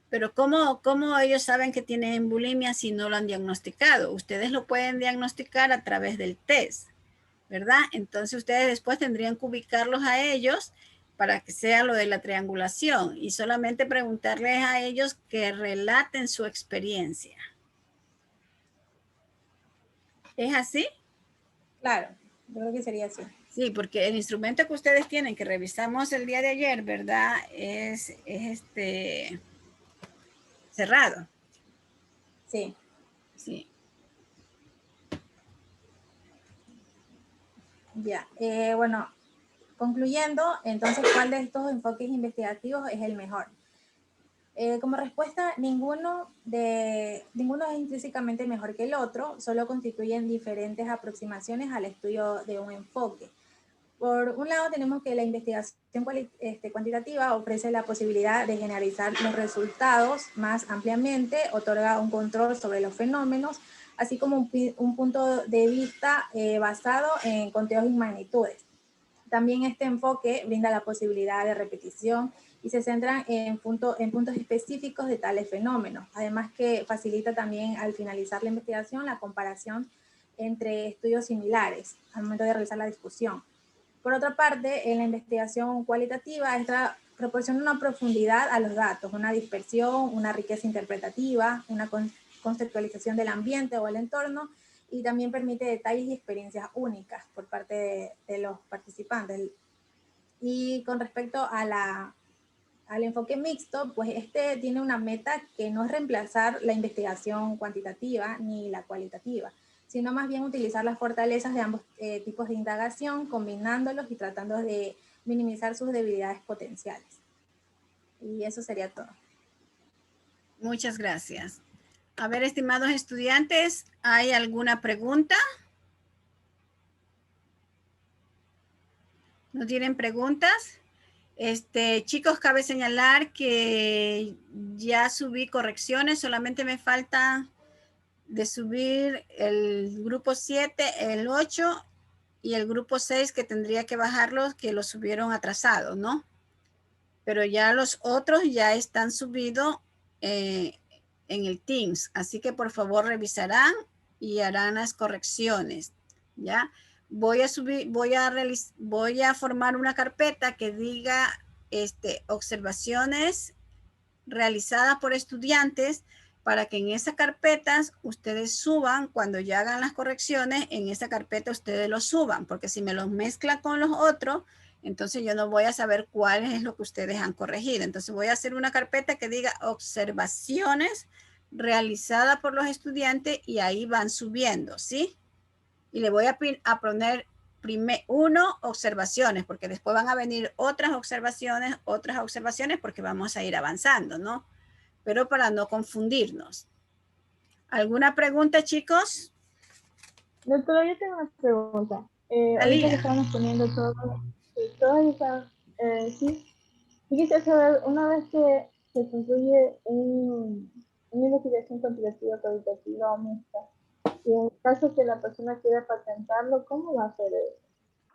pero ¿cómo ellos saben que tienen bulimia si no lo han diagnosticado? Ustedes lo pueden diagnosticar a través del test, ¿verdad? Entonces ustedes después tendrían que ubicarlos a ellos para que sea lo de la triangulación, y solamente preguntarles a ellos que relaten su experiencia. ¿Es así? Claro, yo creo que sería así. Sí, porque el instrumento que ustedes tienen, que revisamos el día de ayer, ¿verdad? Es cerrado. Sí. Sí. Ya, bueno, concluyendo, entonces, ¿cuál de estos enfoques investigativos es el mejor? Como respuesta, ninguno es intrínsecamente mejor que el otro, solo constituyen diferentes aproximaciones al estudio de un enfoque. Por un lado, tenemos que la investigación cuantitativa ofrece la posibilidad de generalizar los resultados más ampliamente, otorga un control sobre los fenómenos, así como un punto de vista basado en conteos y magnitudes. También este enfoque brinda la posibilidad de repetición y se centra en puntos específicos de tales fenómenos. Además que facilita también al finalizar la investigación la comparación entre estudios similares al momento de realizar la discusión. Por otra parte, en la investigación cualitativa, esta proporciona una profundidad a los datos, una dispersión, una riqueza interpretativa, una conceptualización del ambiente o el entorno, y también permite detalles y experiencias únicas por parte de los participantes. Y con respecto al enfoque mixto, pues este tiene una meta que no es reemplazar la investigación cuantitativa ni la cualitativa, sino más bien utilizar las fortalezas de ambos tipos de indagación, combinándolos y tratando de minimizar sus debilidades potenciales. Y eso sería todo. Muchas gracias. A ver, estimados estudiantes, ¿hay alguna pregunta? ¿No tienen preguntas? Chicos, cabe señalar que ya subí correcciones, solamente me falta de subir el grupo 7, el 8 y el grupo 6, que tendría que bajarlos, que los subieron atrasados, ¿no? Pero ya los otros ya están subidos en el Teams, así que por favor revisarán y harán las correcciones, ¿ya? Voy a formar una carpeta que diga observaciones realizadas por estudiantes, para que en esas carpetas ustedes suban, cuando ya hagan las correcciones, en esa carpeta ustedes los suban, porque si me los mezclan con los otros, entonces yo no voy a saber cuál es lo que ustedes han corregido. Entonces voy a hacer una carpeta que diga observaciones realizadas por los estudiantes, y ahí van subiendo, ¿sí? Y le voy a poner observaciones, porque después van a venir otras observaciones, porque vamos a ir avanzando, ¿no? Pero para no confundirnos. ¿Alguna pregunta, chicos? Doctora, yo tengo una pregunta. Ahorita que estamos poniendo todo esa, sí. Yo quisiera saber, una vez que se concluye una investigación cuantitativa, cualitativa o mixta, y en caso que la persona quiera patentarlo, ¿cómo va a hacer eso?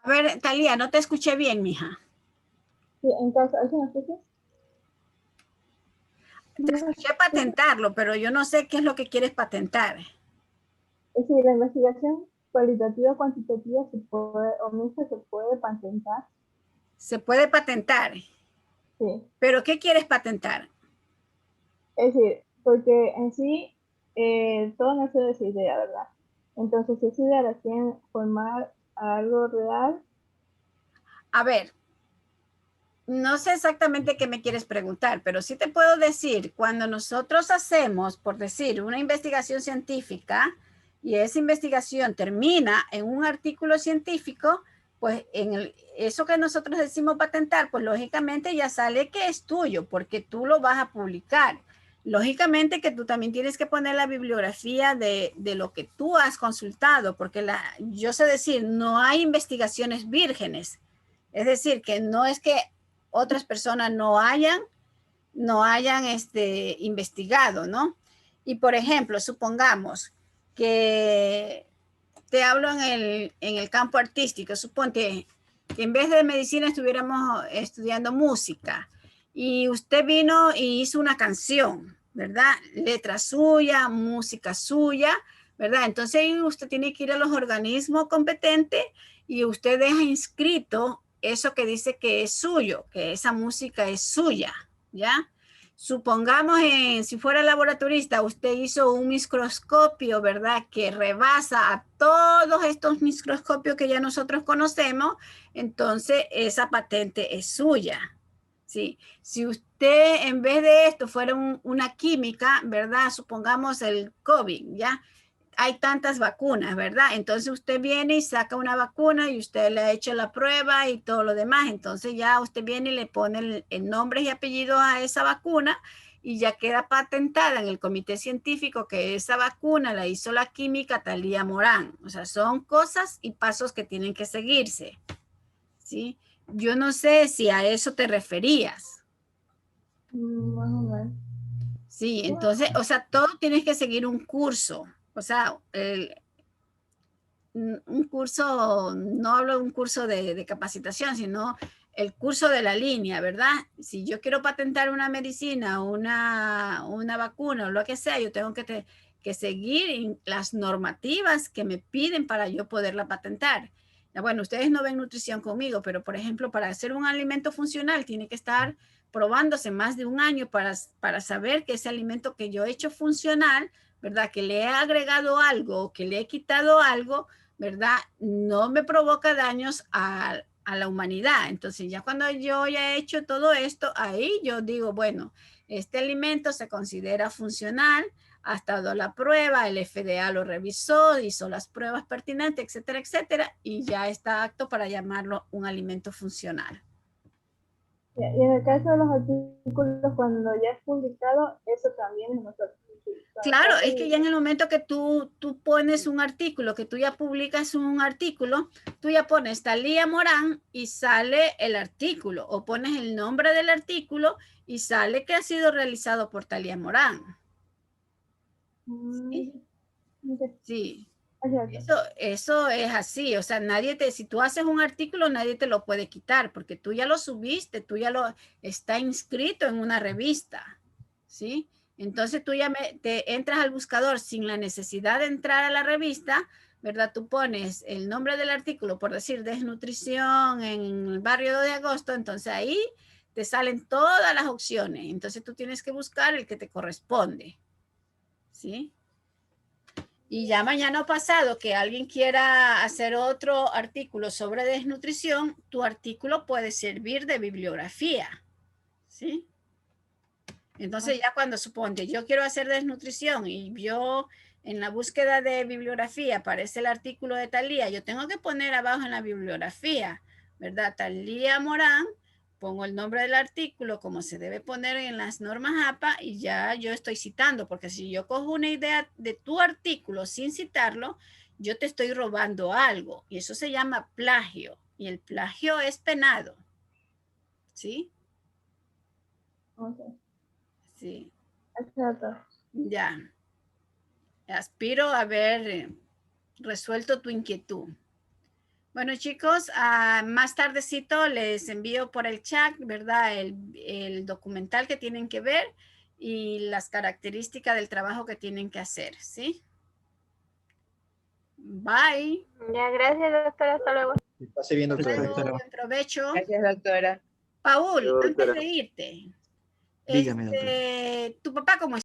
A ver, Talía, no te escuché bien, mija. Sí, en caso, ¿alguien me escucha? Te escuché patentarlo, pero yo no sé qué es lo que quieres patentar. Es decir, la investigación cualitativa o cuantitativa se puede, o mixta, se puede patentar. Se puede patentar. Sí. ¿Pero qué quieres patentar? Es decir, porque en sí todo nace de esa idea, ¿verdad? Entonces, si es ideal así formar algo real. A ver, no sé exactamente qué me quieres preguntar, pero sí te puedo decir, cuando nosotros hacemos, por decir, una investigación científica y esa investigación termina en un artículo científico, pues eso que nosotros decimos patentar, pues lógicamente ya sale que es tuyo, porque tú lo vas a publicar. Lógicamente que tú también tienes que poner la bibliografía de lo que tú has consultado, porque yo sé decir, no hay investigaciones vírgenes. Es decir, que no es que otras personas no hayan investigado, ¿no? Y por ejemplo, supongamos que te hablo en el campo artístico, suponte que en vez de medicina estuviéramos estudiando música y usted vino y hizo una canción, ¿verdad? Letra suya, música suya, ¿verdad? Entonces usted tiene que ir a los organismos competentes y usted deja inscrito eso que dice que es suyo, que esa música es suya, ¿ya? Supongamos, si fuera laboratorista, usted hizo un microscopio, ¿verdad? Que rebasa a todos estos microscopios que ya nosotros conocemos, entonces esa patente es suya, ¿sí? Si usted en vez de esto fuera una química, ¿verdad? Supongamos el COVID, ¿ya? Hay tantas vacunas, ¿verdad? Entonces usted viene y saca una vacuna y usted le ha hecho la prueba y todo lo demás. Entonces ya usted viene y le pone el nombre y apellido a esa vacuna y ya queda patentada en el comité científico que esa vacuna la hizo la química Thalía Morán. O sea, son cosas y pasos que tienen que seguirse, ¿sí? Yo no sé si a eso te referías. Más o menos. Sí, entonces, o sea, todo tienes que seguir un curso. O sea, un curso, no hablo de un curso de capacitación, sino el curso de la línea, ¿verdad? Si yo quiero patentar una medicina, una vacuna o lo que sea, yo tengo que seguir las normativas que me piden para yo poderla patentar. Bueno, ustedes no ven nutrición conmigo, pero por ejemplo, para hacer un alimento funcional tiene que estar probándose más de un año para saber que ese alimento que yo he hecho funcional, ¿verdad? Que le he agregado algo, que le he quitado algo, ¿verdad? No me provoca daños a la humanidad. Entonces ya cuando yo ya he hecho todo esto, ahí yo digo, bueno, este alimento se considera funcional, ha estado la prueba, el FDA lo revisó, hizo las pruebas pertinentes, etcétera, etcétera, y ya está apto para llamarlo un alimento funcional. Y en el caso de los artículos, cuando ya es publicado, eso también es nosotros. Claro, es que ya en el momento que tú pones un artículo, que tú ya publicas un artículo, tú ya pones Thalía Morán y sale el artículo, o pones el nombre del artículo y sale que ha sido realizado por Thalía Morán. ¿Sí? Sí. Eso es así, o sea, si tú haces un artículo, nadie te lo puede quitar, porque tú ya lo subiste, está inscrito en una revista, ¿sí? Entonces tú ya te entras al buscador sin la necesidad de entrar a la revista, ¿verdad? Tú pones el nombre del artículo, por decir, desnutrición en el barrio de Agosto, entonces ahí te salen todas las opciones, entonces tú tienes que buscar el que te corresponde, ¿sí? Y ya mañana pasado que alguien quiera hacer otro artículo sobre desnutrición, tu artículo puede servir de bibliografía, ¿sí? Entonces ya cuando suponte, yo quiero hacer desnutrición y yo en la búsqueda de bibliografía aparece el artículo de Thalía, yo tengo que poner abajo en la bibliografía, ¿verdad? Thalía Morán, pongo el nombre del artículo como se debe poner en las normas APA y ya yo estoy citando, porque si yo cojo una idea de tu artículo sin citarlo, yo te estoy robando algo y eso se llama plagio y el plagio es penado, ¿sí? Okay. Sí. Exacto. Ya. Aspiro a haber resuelto tu inquietud. Bueno, chicos, más tardecito les envío por el chat, ¿verdad? El documental que tienen que ver y las características del trabajo que tienen que hacer, ¿sí? Bye. Ya, gracias, doctora. Hasta luego. Que pase bien, doctora. Buen provecho. Gracias, doctora. Paul, antes de irte, Dígame, doctora. ¿tu papá cómo está?